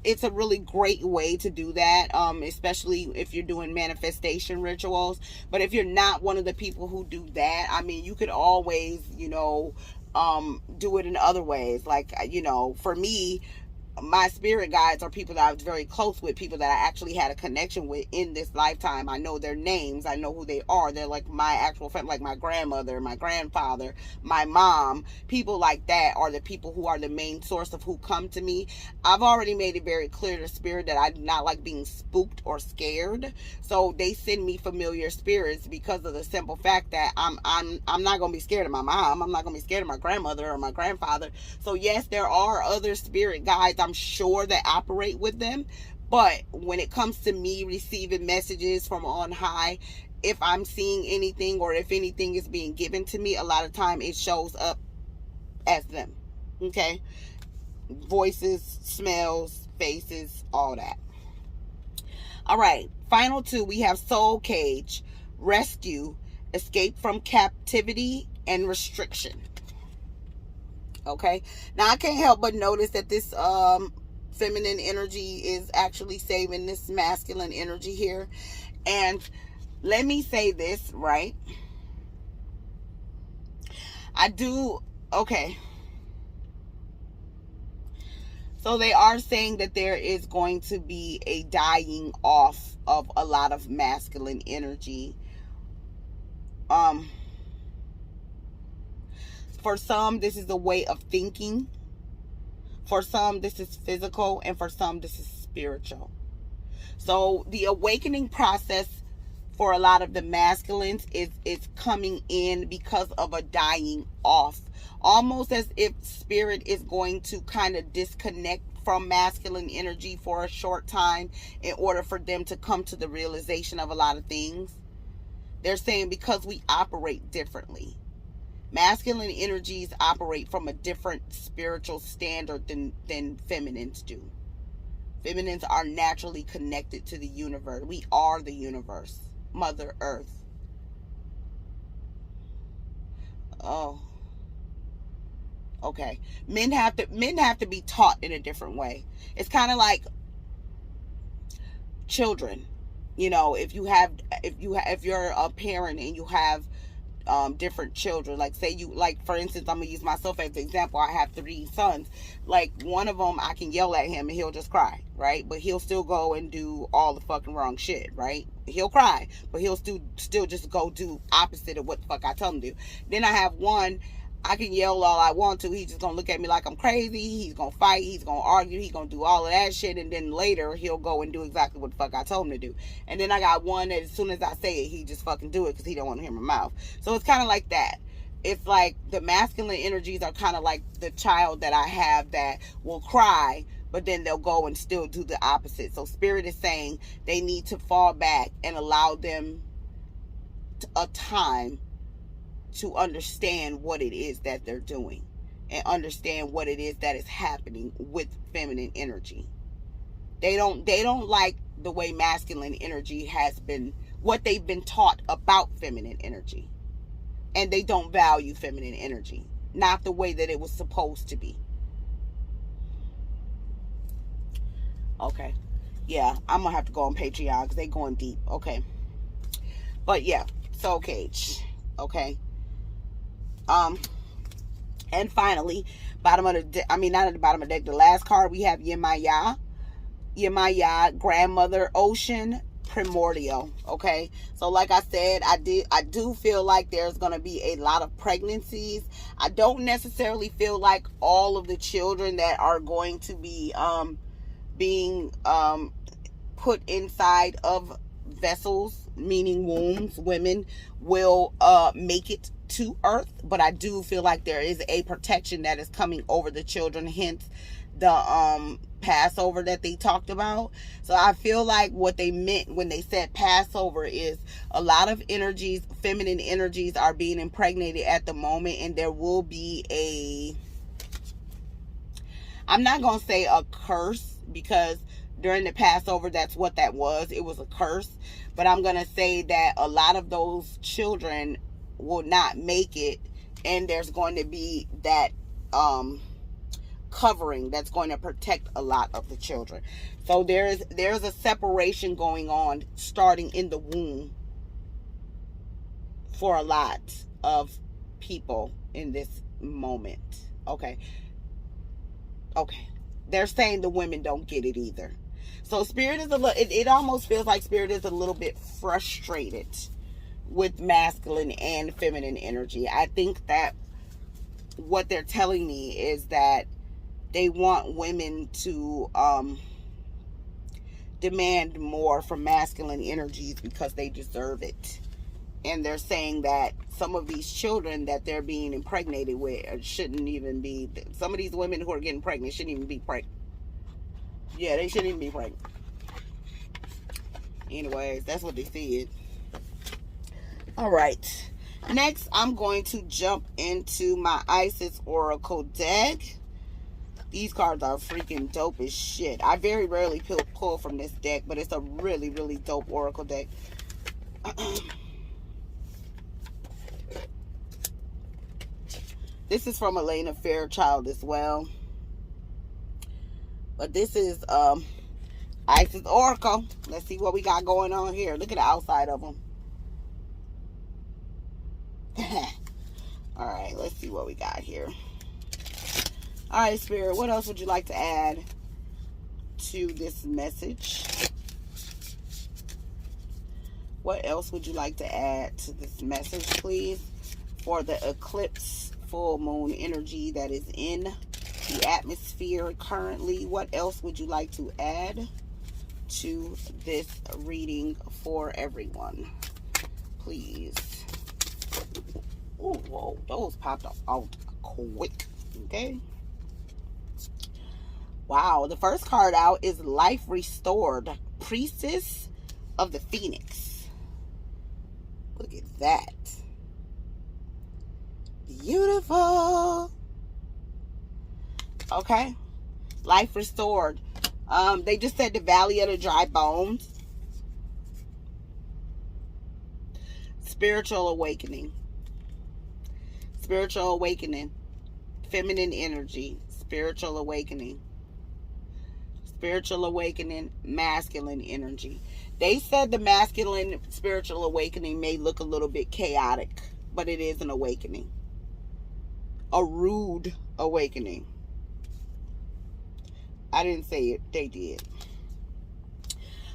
it's a really great way to do that, especially if you're doing manifestation rituals. But if you're not one of the people who do that, I mean, you could always, you know, do it in other ways. Like, you know, for me, my spirit guides are people that I was very close with, people that I actually had a connection with in this lifetime. I know their names. I know who they are. They're like my actual family, like my grandmother, my grandfather, my mom. People like that are the people who are the main source of who come to me. I've already made it very clear to spirit that I do not like being spooked or scared. So they send me familiar spirits because of the simple fact that I'm not going to be scared of my mom. I'm not going to be scared of my grandmother or my grandfather. So yes, there are other spirit guides, I'm sure, that operate with them. But when it comes to me receiving messages from on high, if I'm seeing anything or if anything is being given to me, a lot of time it shows up as them. Okay? Voices, smells, faces, all that. All right. Final two, we have soul cage, rescue, escape from captivity, and restriction. Okay, now I can't help but notice that this feminine energy is actually saving this masculine energy here. And let me say this, right? Okay. So they are saying that there is going to be a dying off of a lot of masculine energy. For some, this is a way of thinking. For some, this is physical. And for some, this is spiritual. So the awakening process for a lot of the masculines is coming in because of a dying off. Almost as if spirit is going to kind of disconnect from masculine energy for a short time in order for them to come to the realization of a lot of things. They're saying because we operate differently. Masculine energies operate from a different spiritual standard than feminines do. Feminines are naturally connected to the universe. We are the universe. Mother Earth. Oh. Okay. Men have to be taught in a different way. It's kind of like children. You know, if you're a parent and you have different children, like say you, like for instance, I'm gonna use myself as an example. I have 3 sons. Like one of them, I can yell at him and he'll just cry, right? But he'll still go and do all the fucking wrong shit, right? He'll cry, but he'll still just go do opposite of what the fuck I tell him to do. Then I have one, I can yell all I want to. He's just gonna look at me like I'm crazy. He's gonna fight. He's gonna argue. He's gonna do all of that shit. And then later, he'll go and do exactly what the fuck I told him to do. And then I got one that as soon as I say it, he just fucking do it because he don't want to hear my mouth. So it's kind of like that. It's like the masculine energies are kind of like the child that I have that will cry, but then they'll go and still do the opposite. So Spirit is saying they need to fall back and allow them a time to understand what it is that they're doing and understand what it is that is happening with feminine energy. They don't like the way masculine energy has been, what they've been taught about feminine energy. And they don't value feminine energy, not the way that it was supposed to be. Okay. Yeah, I'm gonna have to go on Patreon because they going deep. Okay. But yeah, soul cage. Okay. And finally, bottom of the deck, not at the bottom of the deck, the last card we have Yemaya, grandmother, ocean, primordial. Okay, so like I said, I do feel like there's gonna be a lot of pregnancies. I don't necessarily feel like all of the children that are going to be being put inside of vessels, meaning wombs, women will make it to Earth, but I do feel like there is a protection that is coming over the children, hence the Passover that they talked about. So I feel like what they meant when they said Passover is a lot of energies, feminine energies, are being impregnated at the moment, and there will be I'm not gonna say a curse, because during the Passover, that's what that was. It was a curse. But I'm going to say that a lot of those children will not make it, and there's going to be that covering that's going to protect a lot of the children. So there's a separation going on starting in the womb for a lot of people in this moment. Okay. They're saying the women don't get it either. So Spirit is it almost feels like Spirit is a little bit frustrated with masculine and feminine energy. I think that what they're telling me is that they want women to demand more from masculine energies because they deserve it. And they're saying that some of these children that they're being impregnated with shouldn't even be, some of these women who are getting pregnant shouldn't even be pregnant. Yeah, they shouldn't even be pregnant. Anyways, that's what they said. All right. Next, I'm going to jump into my Isis Oracle deck. These cards are freaking dope as shit. I very rarely pull from this deck, but it's a really, really dope Oracle deck. This is from Elena Fairchild as well. But this is Isis Oracle. Let's see what we got going on here. Look at the outside of them. Alright, let's see what we got here. Alright, Spirit, what else would you like to add to this message? What else would you like to add to this message, please? For the eclipse full moon energy that is in the atmosphere currently, what else would you like to add to this reading for everyone, please? Oh, whoa, those popped out quick. Okay. Wow, the first card out is Life Restored, Priestess of the Phoenix. Look at that. Beautiful. Okay. Life restored. They just said the Valley of the Dry Bones. Spiritual awakening. Spiritual awakening. Feminine energy. Spiritual awakening. Spiritual awakening. Masculine energy. They said the masculine spiritual awakening may look a little bit chaotic, but it is an awakening. A rude awakening. I didn't say it. They did.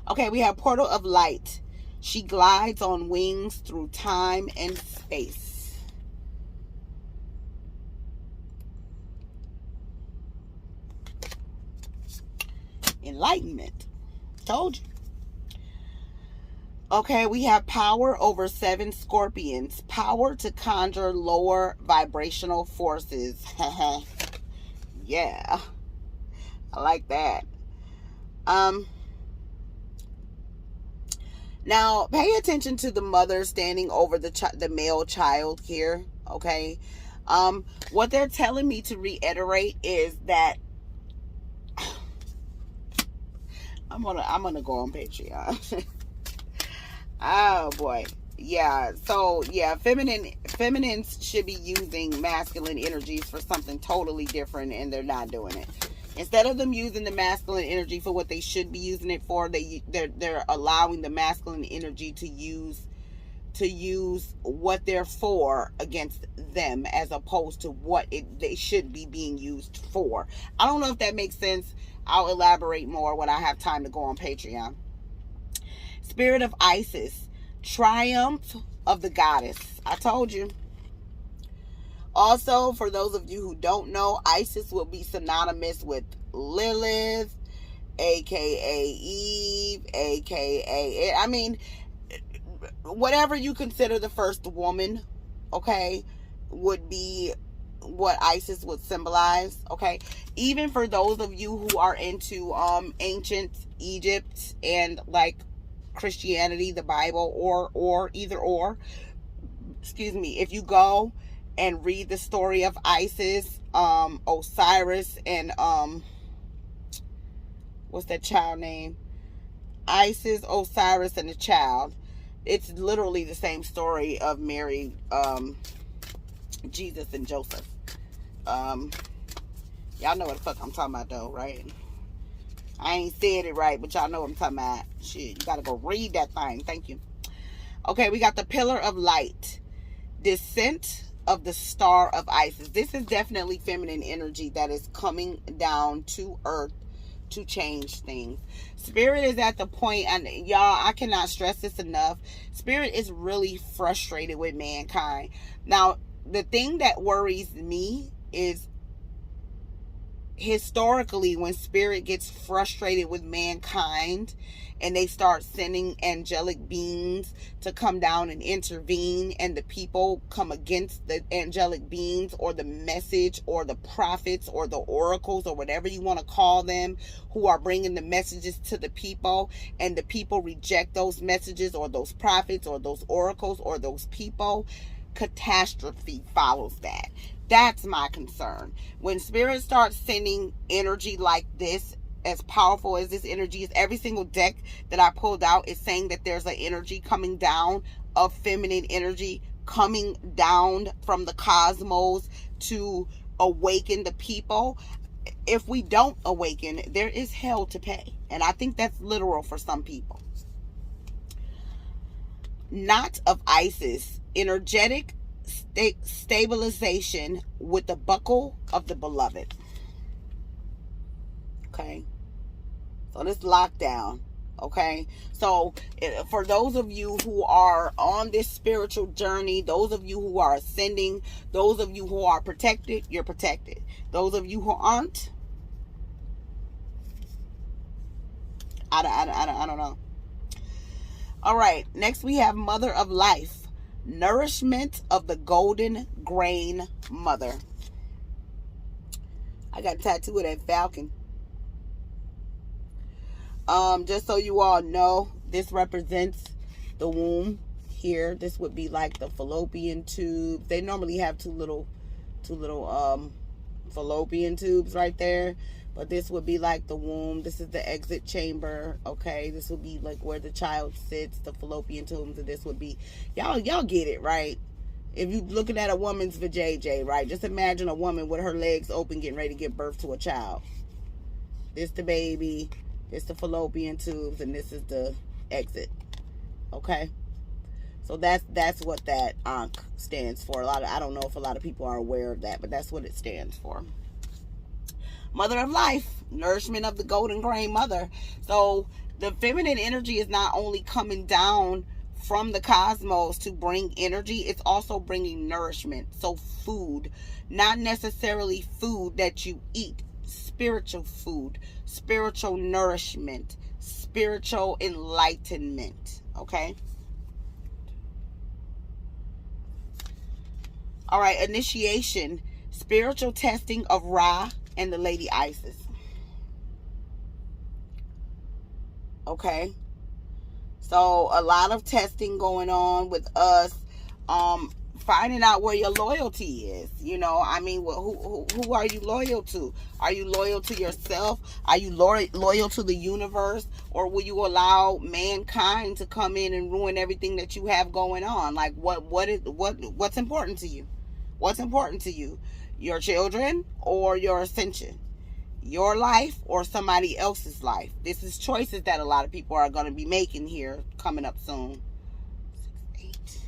Okay, we have Portal of Light. She glides on wings through time and space. Enlightenment. Told you. Okay, we have power over 7 scorpions. Power to conjure lower vibrational forces. Yeah. I like that. Now, pay attention to the mother standing over the male child here, okay? What they're telling me to reiterate is that I'm gonna go on Patreon. Oh boy. Yeah, so yeah, feminines should be using masculine energies for something totally different, and they're not doing it. Instead of them using the masculine energy for what they should be using it for, they're allowing the masculine energy to use what they're for against them, as opposed to what they should be being used for. I don't know if that makes sense. I'll elaborate more when I have time to go on Patreon. Spirit of Isis, triumph of the goddess. I told you. Also, for those of you who don't know, Isis will be synonymous with Lilith, aka Eve, aka, I mean, whatever you consider the first woman, okay, would be what Isis would symbolize, okay? Even for those of you who are into ancient Egypt and like Christianity, the Bible, or either or, excuse me, if you go and read the story of Isis, Osiris, and what's that child name? Isis, Osiris, and the child. It's literally the same story of Mary, Jesus, and Joseph. Y'all know what the fuck I'm talking about though, right? I ain't said it right, but y'all know what I'm talking about. Shit, you gotta go read that thing. Thank you. Okay, we got the pillar of light. Descent of the star of Isis. This is definitely feminine energy that is coming down to earth to change things. Spirit is at the point, and y'all, I cannot stress this enough. Spirit is really frustrated with mankind. Now, the thing that worries me is historically when Spirit gets frustrated with mankind and they start sending angelic beings to come down and intervene, and the people come against the angelic beings or the message or the prophets or the oracles or whatever you want to call them, who are bringing the messages to the people, and the people reject those messages or those prophets or those oracles or those people, catastrophe follows that. That's my concern. When Spirit starts sending energy like this, as powerful as this energy is, every single deck that I pulled out is saying that there's an energy coming down of feminine energy coming down from the cosmos to awaken the people. If we don't awaken, there is hell to pay. And I think that's literal for some people. Knot of Isis, energetic stabilization with the buckle of the beloved. Okay, so this lockdown. Okay, so for those of you who are on this spiritual journey, those of you who are ascending, those of you who are protected, you're protected. Those of you who aren't, I don't know. All right, next we have Mother of Life, nourishment of the golden grain mother. I got a tattoo of that falcon. Just so you all know, this represents the womb here. This would be like the fallopian tubes. They normally have two little fallopian tubes right there, but this would be like the womb. This is the exit chamber. Okay, this would be like where the child sits, the fallopian tubes, and this would be, y'all get it, right? If you're looking at a woman's vajayjay, right? Just imagine a woman with her legs open getting ready to give birth to a child. This the baby. It's the fallopian tubes, and this is the exit. Okay, so that's what that Ankh stands for. I don't know if a lot of people are aware of that, but that's what it stands for. Mother of Life, nourishment of the golden grain mother. So the feminine energy is not only coming down from the cosmos to bring energy, it's also bringing nourishment. So food, not necessarily food that you eat, spiritual food, spiritual nourishment, spiritual enlightenment. Okay, all right, initiation, spiritual testing of Ra and the Lady Isis. Okay, so a lot of testing going on with us, finding out where your loyalty is. You know, I mean, who are you loyal to? Are you loyal to yourself? Are you loyal to the universe? Or will you allow mankind to come in and ruin everything that you have going on? Like, what's important to you? What's important to you? Your children or your ascension? Your life or somebody else's life? This is choices that a lot of people are going to be making here coming up soon. 6, 8.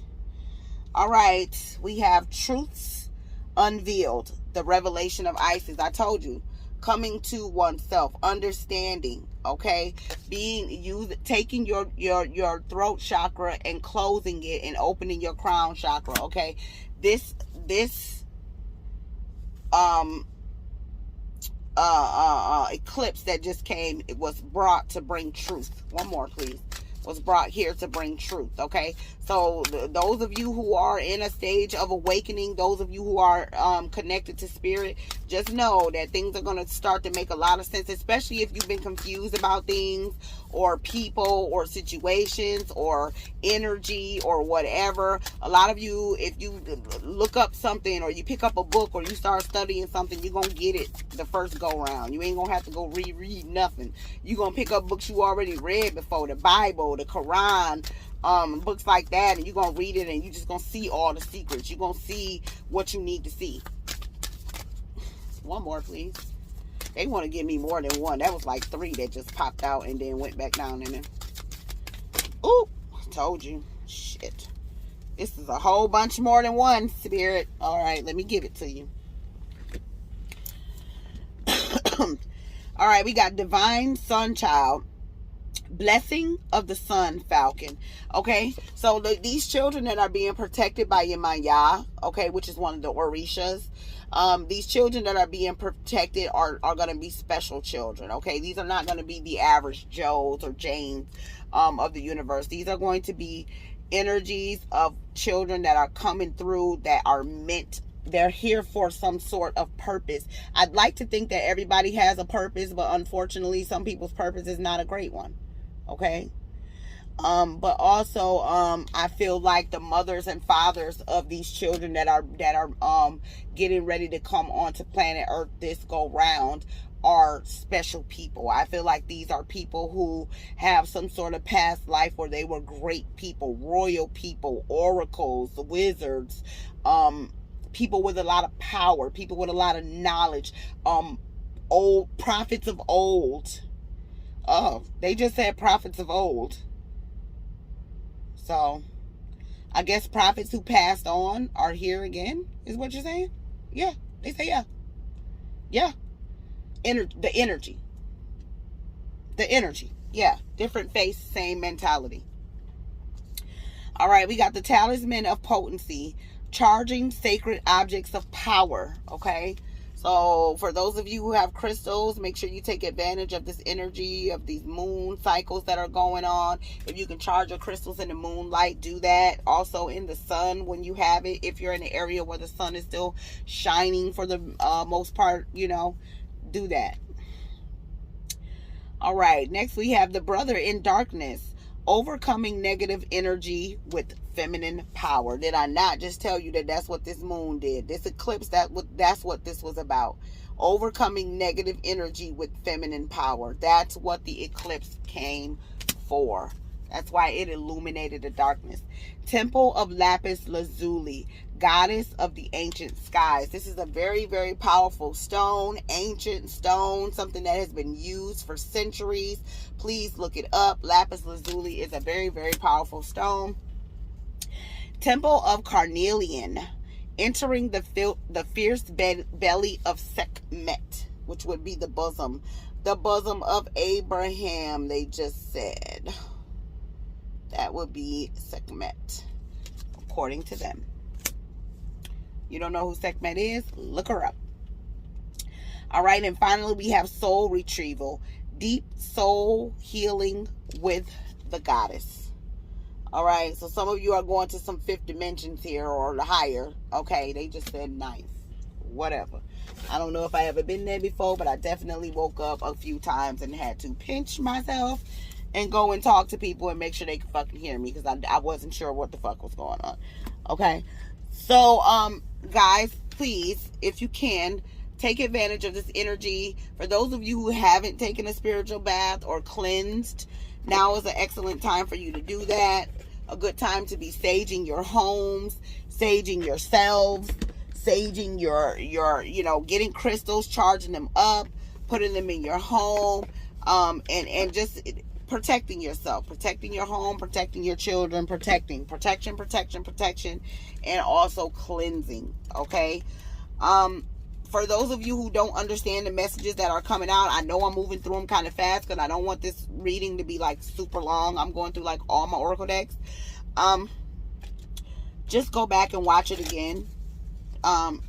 All right, we have truths unveiled, the revelation of Isis. I told you, coming to oneself, understanding. Okay, taking your throat chakra and closing it and opening your crown chakra. Okay, this eclipse that just came, it was brought to bring truth. One more, please. Was brought here to bring truth. Okay, So those of you who are in a stage of awakening, those of you who are connected to spirit, just know that things are going to start to make a lot of sense, especially if you've been confused about things or people or situations or energy or whatever. A lot of you, if you look up something or you pick up a book or you start studying something, you're going to get it the first go round. You ain't going to have to go reread nothing. You're going to pick up books you already read before, the Bible, the Quran, books like that, and you're going to read it and you're just going to see all the secrets. You're going to see what you need to see. One more, please. They want to give me more than one. That was like 3 that just popped out and then went back down in there. Ooh, told you. Shit. This is a whole bunch more than one, Spirit. All right, let me give it to you. All right, we got Divine Sun Child. Blessing of the Sun Falcon. Okay, so these children that are being protected by Yemaya, okay, which is one of the Orishas, these children that are being protected are going to be special children. Okay, these are not going to be the average Joes or Janes of the universe. These are going to be energies of children that are coming through, that are meant, they're here for some sort of purpose. I'd like to think that everybody has a purpose, but unfortunately some people's purpose is not a great one. Okay, but also I feel like the mothers and fathers of these children that are getting ready to come onto planet Earth this go round are special people. I feel like these are people who have some sort of past life where they were great people, royal people, oracles, wizards, people with a lot of power, people with a lot of knowledge, old prophets of old. Oh, they just said prophets of old. So, I guess prophets who passed on are here again, is what you're saying? Yeah, they say yeah. Yeah. The energy. Yeah, different face, same mentality. All right, we got the Talisman of Potency. Charging sacred objects of power, okay? So for those of you who have crystals, make sure you take advantage of this energy of these moon cycles that are going on. If you can charge your crystals in the moonlight, do that. Also in the sun when you have it. If you're in an area where the sun is still shining for the most part, you know, do that. All right, next we have the Brother in Darkness. Overcoming negative energy with feminine power. Did I not just tell you that that's what this moon did? This eclipse, that's what this was about. Overcoming negative energy with feminine power. That's what the eclipse came for. That's why it illuminated the darkness. Temple of Lapis Lazuli, goddess of the ancient skies. This is a very, very powerful stone, ancient stone, something that has been used for centuries. Please look it up. Lapis Lazuli is a very, very powerful stone. Temple of Carnelian, entering the fierce belly of Sekhmet, which would be the bosom of Abraham. They just said that would be Sekhmet, according to them. You don't know who Sekhmet is? Look her up. All right, and finally we have soul retrieval, deep soul healing with the goddess. All right, so some of you are going to some 5th dimensions here or higher. Okay, they just said 9th, whatever. I don't know if I ever been there before, but I definitely woke up a few times and had to pinch myself and go and talk to people and make sure they could fucking hear me, because I wasn't sure what the fuck was going on. Okay, so guys, please, if you can, take advantage of this energy. For those of you who haven't taken a spiritual bath or cleansed, now is an excellent time for you to do that. A good time to be saging your homes, saging yourselves, saging your you know, getting crystals, charging them up, putting them in your home, and just protecting yourself, protecting your home, protecting your children, protection, and also cleansing. Okay. For those of you who don't understand the messages that are coming out, I know I'm moving through them kind of fast because I don't want this reading to be like super long. I'm going through like all my oracle decks. Just go back and watch it again.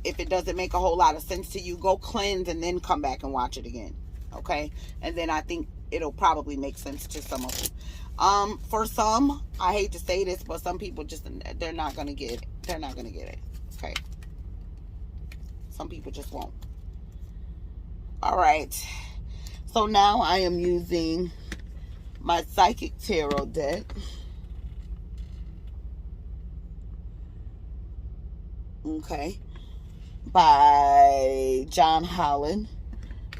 If it doesn't make a whole lot of sense to you, go cleanse and then come back and watch it again. Okay. And then I think it'll probably make sense to some of them. For some, I hate to say this, but some people just, they're not going to get it. They're not going to get it. Okay. Some people just won't. All right. So now I am using my Psychic Tarot deck. Okay. By John Holland.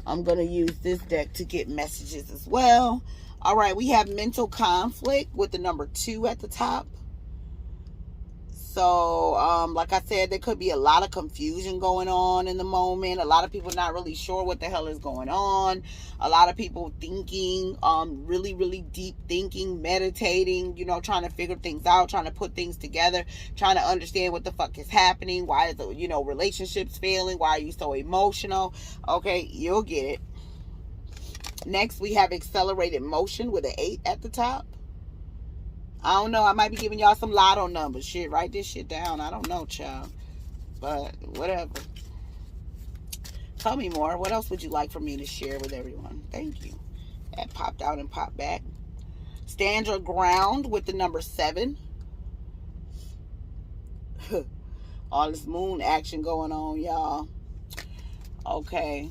I'm going to use this deck to get messages as well. All right. We have mental conflict with the number 2 at the top. So, like I said, there could be a lot of confusion going on in the moment. A lot of people not really sure what the hell is going on. A lot of people thinking, really, really deep thinking, meditating, you know, trying to figure things out, trying to put things together, trying to understand what the fuck is happening. Why is the, you know, relationships failing? Why are you so emotional? Okay, you'll get it. Next, we have accelerated motion with an 8 at the top. I don't know. I might be giving y'all some lotto numbers. Shit, write this shit down. I don't know, child. But whatever. Tell me more. What else would you like for me to share with everyone? Thank you. That popped out and popped back. Stand your ground with the number 7. All this moon action going on, y'all. Okay.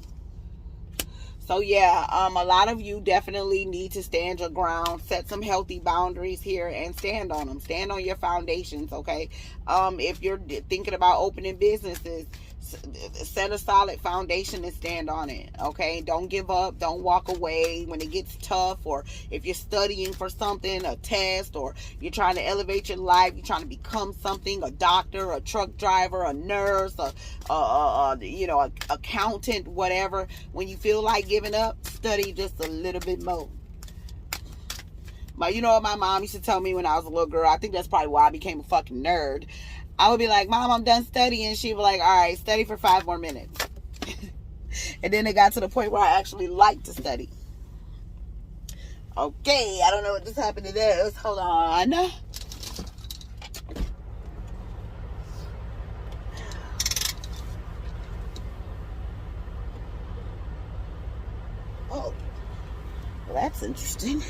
So yeah, a lot of you definitely need to stand your ground, set some healthy boundaries here, and stand on them. Stand on your foundations, okay? If you're thinking about opening businesses, set a solid foundation and stand on it, okay? Don't give up. Don't walk away when it gets tough, or if you're studying for something, a test, or you're trying to elevate your life, you're trying to become something, a doctor, a truck driver, a nurse, you know, an accountant, whatever. When you feel like giving up, study just a little bit more. But you know what my mom used to tell me when I was a little girl? I think that's probably why I became a fucking nerd. I would be like, Mom, I'm done studying. She would be like, all right, study for 5 more minutes. And then it got to the point where I actually liked to study. Okay, I don't know what just happened to this. Hold on. Oh, well, that's interesting.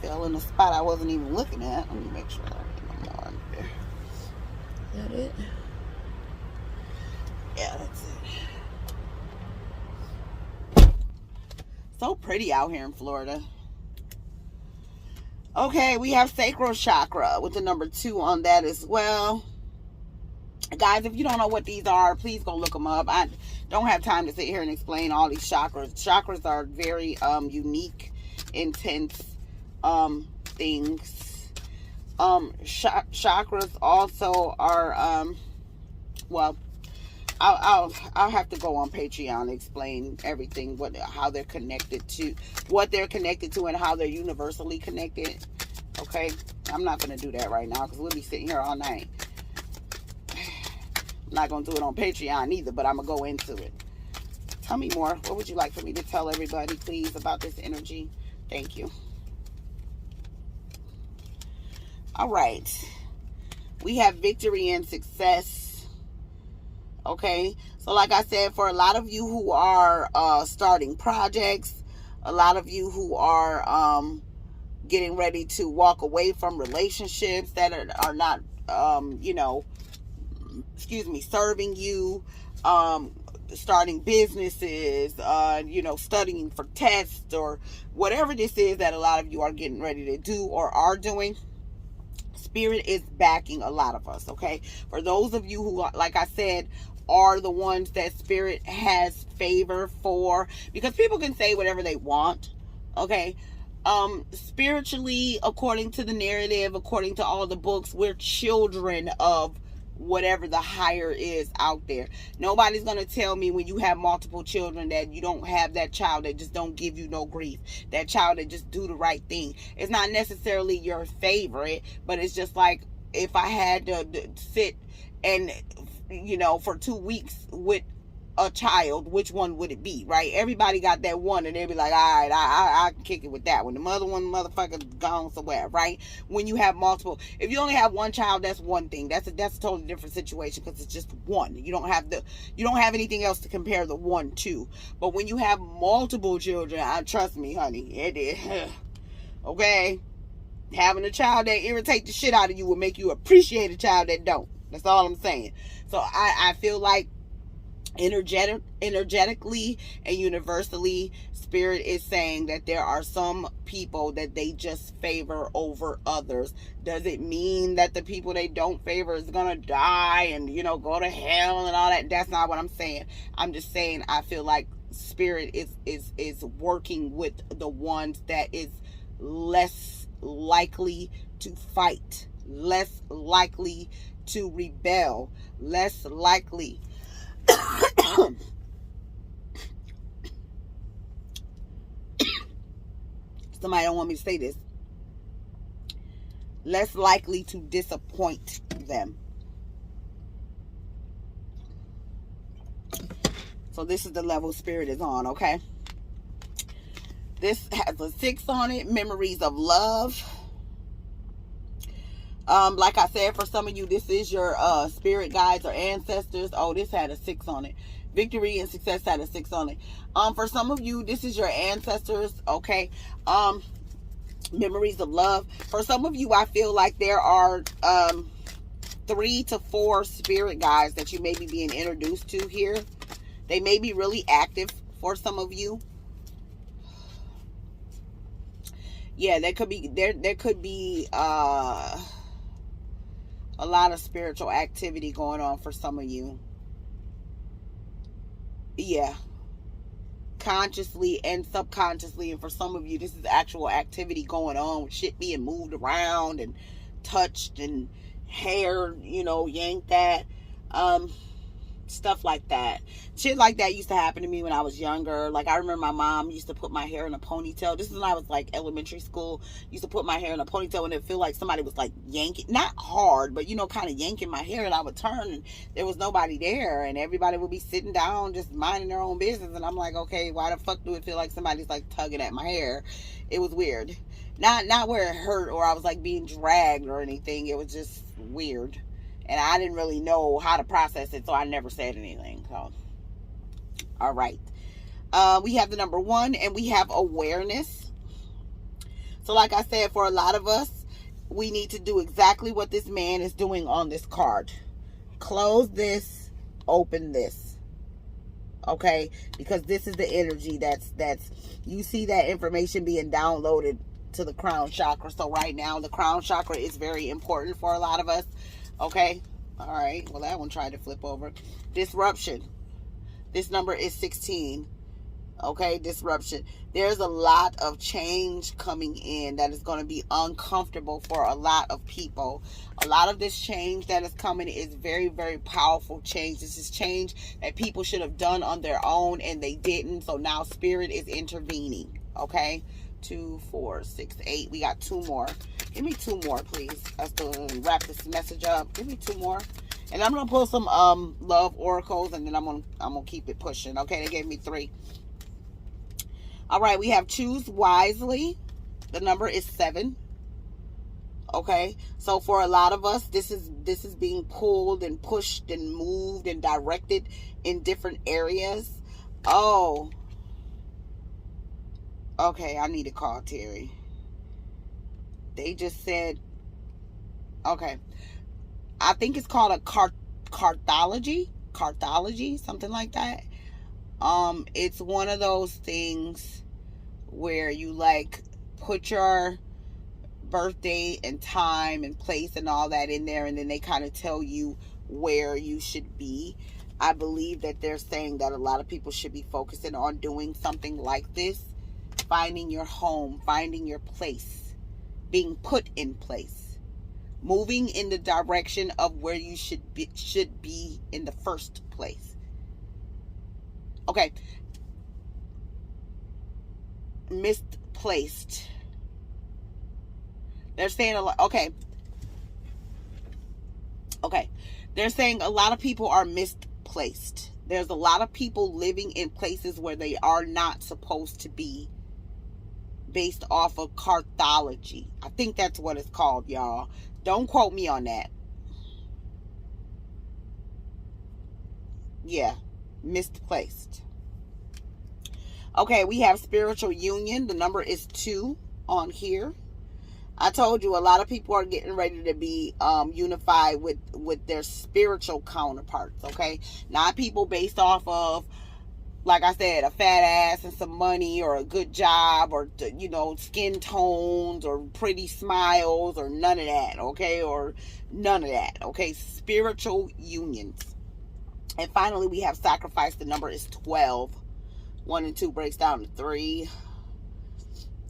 Fell in a spot I wasn't even looking at. Let me make sure I get no more under there. Is that it? Yeah, that's it. So pretty out here in Florida. Okay, we have sacral chakra with the number 2 on that as well. Guys, if you don't know what these are, please go look them up. I don't have time to sit here and explain all these chakras. Chakras are very unique, intense things. Chakras also are well, I'll have to go on Patreon and explain everything, how they're connected to, what they're connected to, and how they're universally connected. Okay, I'm not gonna do that right now because we'll be sitting here all night. I'm not gonna do it on Patreon either, but I'm gonna go into it. Tell me more. What would you like for me to tell everybody, please, about this energy? Thank you. All right, we have victory and success. Okay, so like I said, for a lot of you who are starting projects, a lot of you who are getting ready to walk away from relationships that are not, you know, serving you, starting businesses, you know, studying for tests, or whatever this is that a lot of you are getting ready to do or are doing. Spirit is backing a lot of us, okay? For those of you who, like I said, are the ones that Spirit has favor for, because people can say whatever they want, okay? Spiritually, according to the narrative, according to all the books, we're children of whatever the higher is out there. Nobody's going to tell me when you have multiple children that you don't have that child that just don't give you no grief, that child that just do the right thing. It's not necessarily your favorite, but it's just like, if I had to sit and, you know, for 2 weeks with a child, which one would it be, right? Everybody got that one, and they'll be like, all right, I can kick it with that one. The mother one, motherfucker, gone somewhere, right? When you have multiple, if you only have one child, that's one thing. That's a totally different situation, because it's just one. You don't have anything else to compare the one to. But when you have multiple children, trust me, honey, it is okay. Having a child that irritates the shit out of you will make you appreciate a child that don't. That's all I'm saying. So I feel like energetically and universally, Spirit is saying that there are some people that they just favor over others. Does it mean that the people they don't favor is gonna die and, you know, go to hell and all that? That's not what I'm saying. I'm just saying I feel like Spirit is working with the ones that is less likely to fight, less likely to rebel, less likely somebody don't want me to say this, less likely to disappoint them. So this is the level Spirit is on, okay? This has a 6 on it, memories of love. Like I said, for some of you, this is your spirit guides or ancestors. Oh, this had a 6 on it. Victory and success had a 6 on it. For some of you, this is your ancestors, okay? Memories of love. For some of you, I feel like there are 3 to 4 spirit guides that you may be being introduced to here. They may be really active for some of you. Yeah, there could be a lot of spiritual activity going on for some of you. Yeah. Consciously and subconsciously. And for some of you, this is actual activity going on with shit being moved around and touched and hair, you know, yanked at. Stuff like that. Shit like that used to happen to me when I was younger. Like, I remember my mom used to put my hair in a ponytail. This is when I was like elementary school. Used to put my hair in a ponytail and it feel like somebody was like yanking, not hard, but you know, kind of yanking my hair, and I would turn and there was nobody there, and everybody would be sitting down just minding their own business, and I'm like, okay, why the fuck do it feel like somebody's like tugging at my hair? It was weird. Not where it hurt or I was like being dragged or anything. It was just weird. And I didn't really know how to process it, so I never said anything. So, all right. We have the number 1, and we have awareness. So, like I said, for a lot of us, we need to do exactly what this man is doing on this card. Close this, open this. Okay? Because this is the energy that's you see that information being downloaded to the crown chakra. So, right now, the crown chakra is very important for a lot of us. Okay, all right. Well, that one tried to flip over. Disruption. This number is 16. Okay, disruption. There's a lot of change coming in that is going to be uncomfortable for a lot of people. A lot of this change that is coming is very, very powerful change. This is change that people should have done on their own and they didn't. So now Spirit is intervening. Okay, 2, 4, 6, 8. We got 2 more. Give me 2 more, please. That's to wrap this message up. Give me 2 more. And I'm going to pull some love oracles, and then I'm gonna keep it pushing. Okay, they gave me 3. All right, we have choose wisely. The number is 7. Okay, so for a lot of us, this is being pulled and pushed and moved and directed in different areas. Oh. Okay, I need to call Terry. They just said, okay, I think it's called a cartology, something like that. It's one of those things where you like put your birthday and time and place and all that in there, and then they kind of tell you where you should be. I believe that they're saying that a lot of people should be focusing on doing something like this, finding your home, finding your place, being put in place, moving in the direction of where you should be in the first place. Okay. Misplaced. They're saying a lot. Okay. They're saying a lot of people are misplaced. There's a lot of people living in places where they are not supposed to be, based off of carthology. I think that's what it's called, y'all. Don't quote me on that. Yeah, misplaced. Okay, we have spiritual union. The number is 2 on here. I told you a lot of people are getting ready to be unified with their spiritual counterparts, okay? Not people based off of, like I said, a fat ass and some money, or a good job, or, you know, skin tones, or pretty smiles, or none of that, okay? Or none of that, okay? Spiritual unions. And finally, we have sacrifice. The number is 12. 1 and 2 breaks down to 3.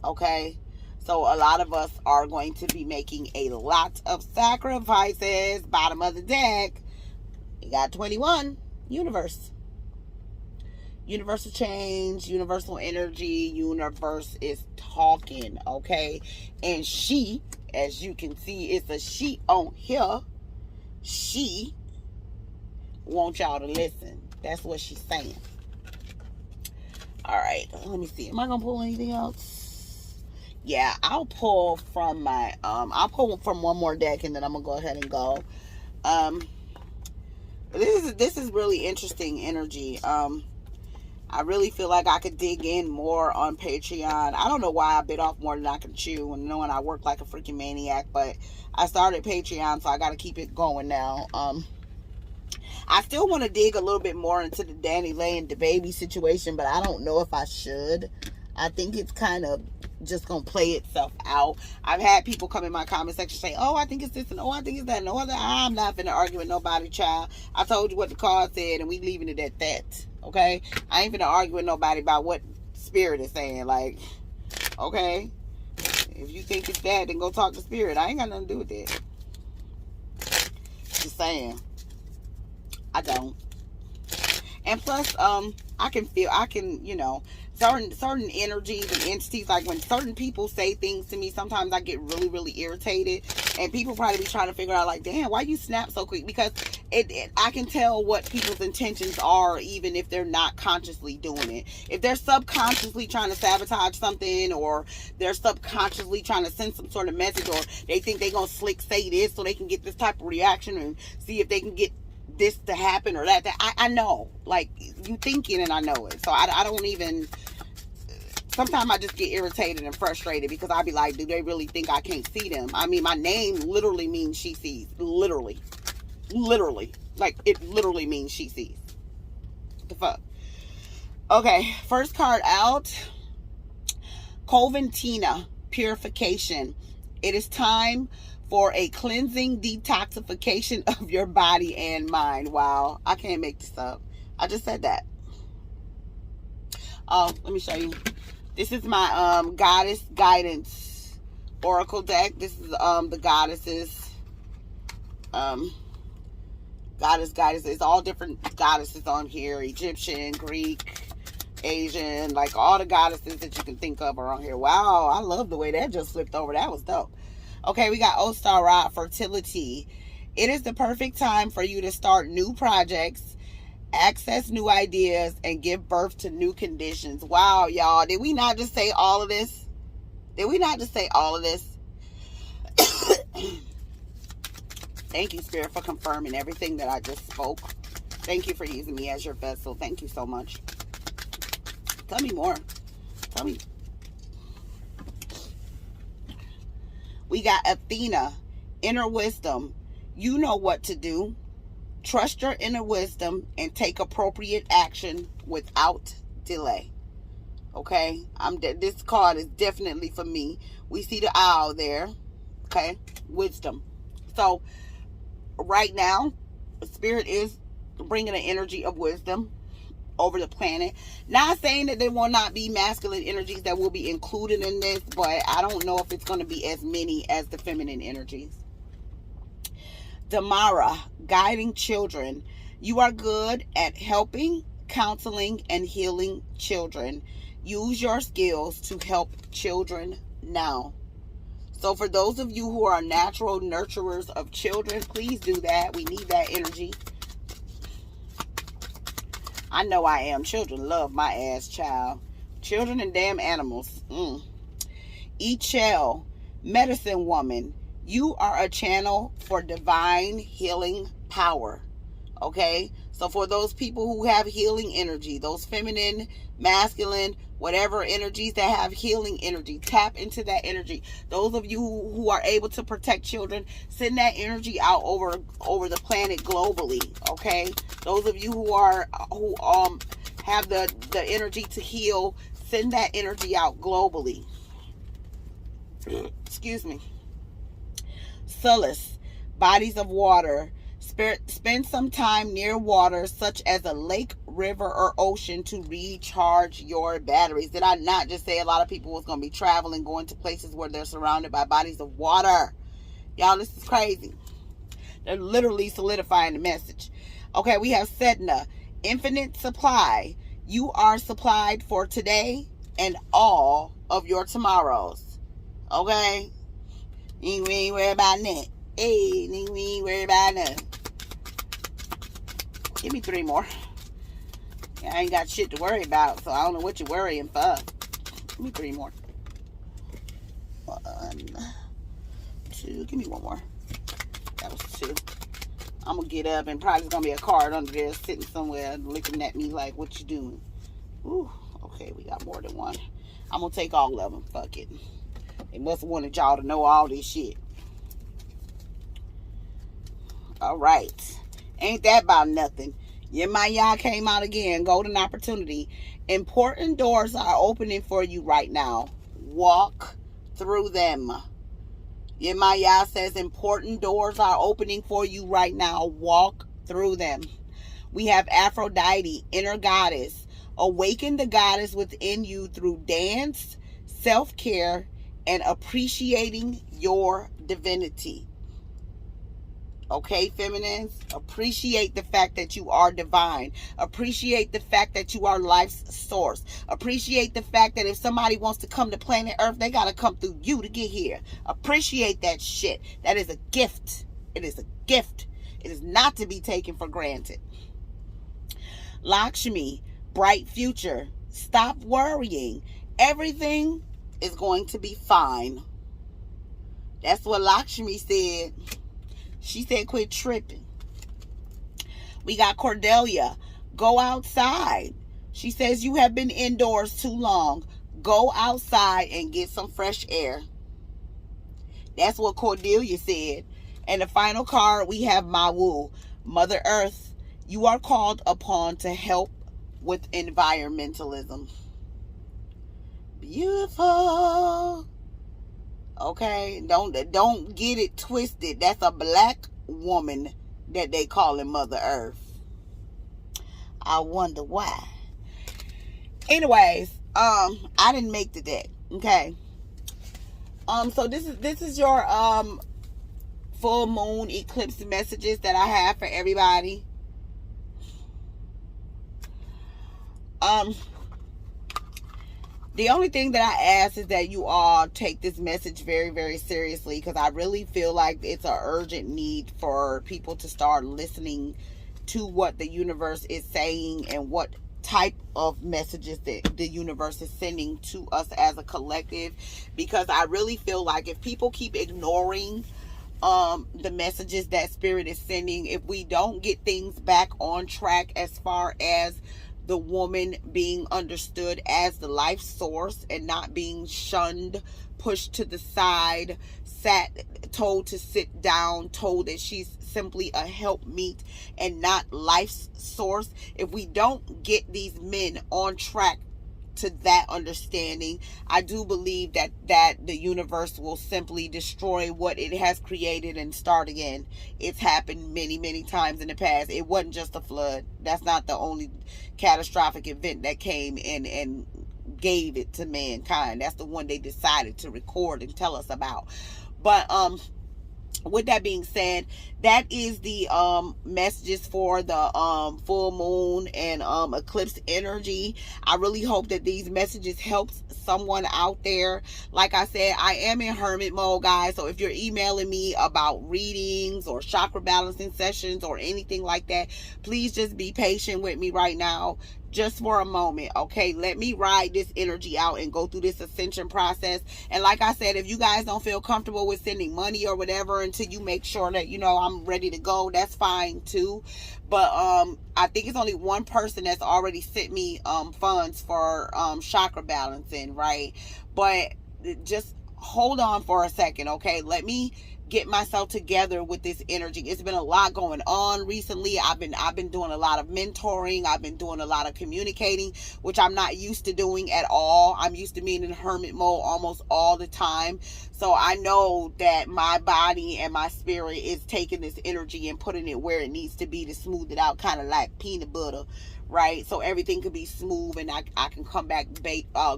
Okay? So a lot of us are going to be making a lot of sacrifices. Bottom of the deck, you got 21. Universe. Universal change, universal energy, universe is talking, okay? And she, as you can see, it's a she on here. She wants y'all to listen. That's what she's saying. All right, let me see. Am I gonna pull anything else? Yeah, I'll pull from my I'll pull from one more deck, and then I'm gonna go ahead and go. This is really interesting energy. I really feel like I could dig in more on Patreon. I don't know why I bit off more than I can chew, and knowing I work like a freaking maniac, but I started Patreon, so I got to keep it going now. I still want to dig a little bit more into the Danny Lay and the baby situation, but I don't know if I should. I think it's kind of just going to play itself out. I've had people come in my comment section say, oh, I think it's this, and oh, I think it's that, and oh, I'm not finna argue with nobody, child. I told you what the card said, and we leaving it at that, okay? I ain't finna argue with nobody about what spirit is saying, like, okay? If you think it's that, then go talk to spirit. I ain't got nothing to do with that. Just saying. I don't. And plus, I can, you know, certain energies and entities, like when certain people say things to me, sometimes I get really, really irritated, and people probably be trying to figure out, like, damn, why you snap so quick? Because I can tell what people's intentions are, even if they're not consciously doing it. If they're subconsciously trying to sabotage something, or they're subconsciously trying to send some sort of message, or they think they're gonna slick say this so they can get this type of reaction and see if they can get this to happen or that. I know, like, you thinking, and I know it. So I don't even, sometimes I just get irritated and frustrated, because I be like, do they really think I can't see them? I mean, my name literally means she sees. Literally. Like, it literally means she sees. What the fuck? Okay, first card out. Coventina, Purification. It is time for a cleansing detoxification of your body and mind. Wow, I can't make this up. I just said that. Oh, let me show you. This is my goddess guidance oracle deck. This is the goddesses. Goddess guidance. It's all different goddesses on here. Egyptian, Greek, Asian, like all the goddesses that you can think of are on here. Wow, I love the way that just flipped over. That was dope. Okay, we got Ostara, fertility. It is the perfect time for you to start new projects, access new ideas, and give birth to new conditions. Wow, y'all. Did we not just say all of this? Did we not just say all of this? Thank you, Spirit, for confirming everything that I just spoke. Thank you for using me as your vessel. Thank you so much. Tell me more. Tell me. We got Athena, inner wisdom. You know what to do. Trust your inner wisdom and take appropriate action without delay. Okay? This card is definitely for me. We see the owl there. Okay? Wisdom. So, right now, Spirit is bringing an energy of wisdom over the planet. Not saying that there will not be masculine energies that will be included in this, but I don't know if it's going to be as many as the feminine energies. Damara, guiding children. You are good at helping, counseling, and healing children. Use your skills to help children now. So for those of you who are natural nurturers of children, please do that. We need that energy. I know I am. Children love my ass, child. Children and damn animals. Each shell, medicine woman, you are a channel for divine healing power. Okay? So for those people who have healing energy, those feminine, masculine, whatever energies that have healing energy, tap into that energy. Those of you who are able to protect children, send that energy out over the planet globally. Okay? Those of you who have the energy to heal, send that energy out globally. Excuse me. Solace, bodies of water. Spend some time near water, such as a lake, river, or ocean, to recharge your batteries. Did I not just say a lot of people was going to be traveling, going to places where they're surrounded by bodies of water? Y'all, this is crazy. They're literally solidifying the message. Okay, we have Sedna, infinite supply. You are supplied for today and all of your tomorrows. Okay? You ain't worried about that. Hey, you ain't worried about that. Give me 3 more. I ain't got shit to worry about, so I don't know what you're worrying for. Give me 3 more. 1, 2. Give me 1 more. That was 2. I'm gonna get up and probably gonna be a card under there sitting somewhere looking at me like, what you doing? Ooh, okay, we got more than 1. I'm gonna take all of them. Fuck it. They must have wanted y'all to know all this shit. Alright. Ain't that about nothing? Y'all came out again. Golden opportunity. Important doors are opening for you right now. Walk through them. Y'all says important doors are opening for you right now. Walk through them. We have Aphrodite, inner goddess. Awaken the goddess within you through dance, self-care, and appreciating your divinity. Okay, feminines? Appreciate the fact that you are divine. Appreciate the fact that you are life's source. Appreciate the fact that if somebody wants to come to planet Earth, they got to come through you to get here. Appreciate that shit. That is a gift. It is a gift. It is not to be taken for granted. Lakshmi, bright future. Stop worrying. Everything is going to be fine. That's what Lakshmi said. She said, quit tripping. We got Cordelia. Go outside. She says, you have been indoors too long. Go outside and get some fresh air. That's what Cordelia said. And the final card, we have Mawu. Mother Earth, you are called upon to help with environmentalism. Beautiful. Okay, don't get it twisted. That's a black woman that they calling Mother Earth. I wonder why. Anyways, I didn't make the deck. Okay. So this is your full moon eclipse messages that I have for everybody. The only thing that I ask is that you all take this message very, very seriously, because I really feel like it's an urgent need for people to start listening to what the universe is saying and what type of messages that the universe is sending to us as a collective. Because I really feel like if people keep ignoring the messages that Spirit is sending, if we don't get things back on track as far as the woman being understood as the life source and not being shunned, pushed to the side, told to sit down, told that she's simply a helpmeet and not life's source. If we don't get these men on track to that understanding, I do believe that the universe will simply destroy what it has created and start again. It's happened many, many times in the past. It wasn't just a flood. That's not the only catastrophic event that came in and gave it to mankind. That's the one they decided to record and tell us about. But with that being said, that is the messages for the full moon and eclipse energy. I really hope that these messages helps someone out there. Like I said, I am in hermit mode, guys, so if you're emailing me about readings or chakra balancing sessions or anything like that, please just be patient with me right now, just for a moment, okay? Let me ride this energy out and go through this ascension process. And like I said, if you guys don't feel comfortable with sending money or whatever until you make sure that, you know, I'm ready to go, that's fine too. But I think it's only one person that's already sent me funds for chakra balancing, right? But just hold on for a second, okay? Let me get myself together with this energy. It's been a lot going on recently. I've been doing a lot of mentoring. I've been doing a lot of communicating, which I'm not used to doing at all. I'm used to being in hermit mode almost all the time. So I know that my body and my spirit is taking this energy and putting it where it needs to be to smooth it out, kind of like peanut butter, right? So everything could be smooth and I can come back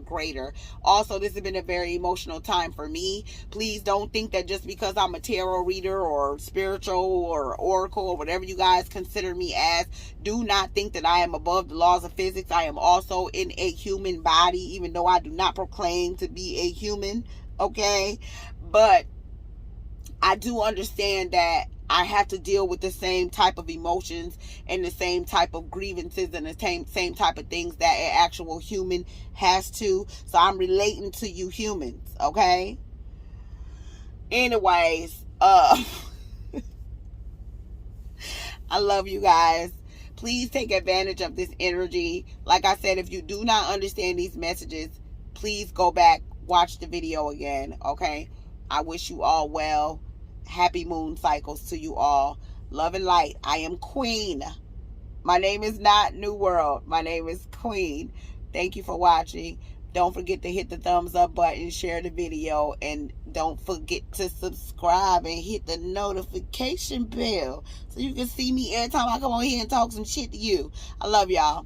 greater. Also, this has been a very emotional time for me. Please don't think that just because I'm a tarot reader or spiritual or oracle or whatever you guys consider me as, do not think that I am above the laws of physics. I am also in a human body, even though I do not proclaim to be a human, okay? But I do understand that I have to deal with the same type of emotions and the same type of grievances and the same type of things that an actual human has to. So I'm relating to you humans, okay? Anyways, I love you guys. Please take advantage of this energy. Like I said, if you do not understand these messages, please go back, watch the video again, okay? I wish you all well. Happy moon cycles to you all. Love and light. I am Queen. My name is not Nuworld. My name is Queen. Thank you for watching. Don't forget to hit the thumbs up button, share the video, and don't forget to subscribe and hit the notification bell so you can see me every time I come on here and talk some shit to you. I love y'all.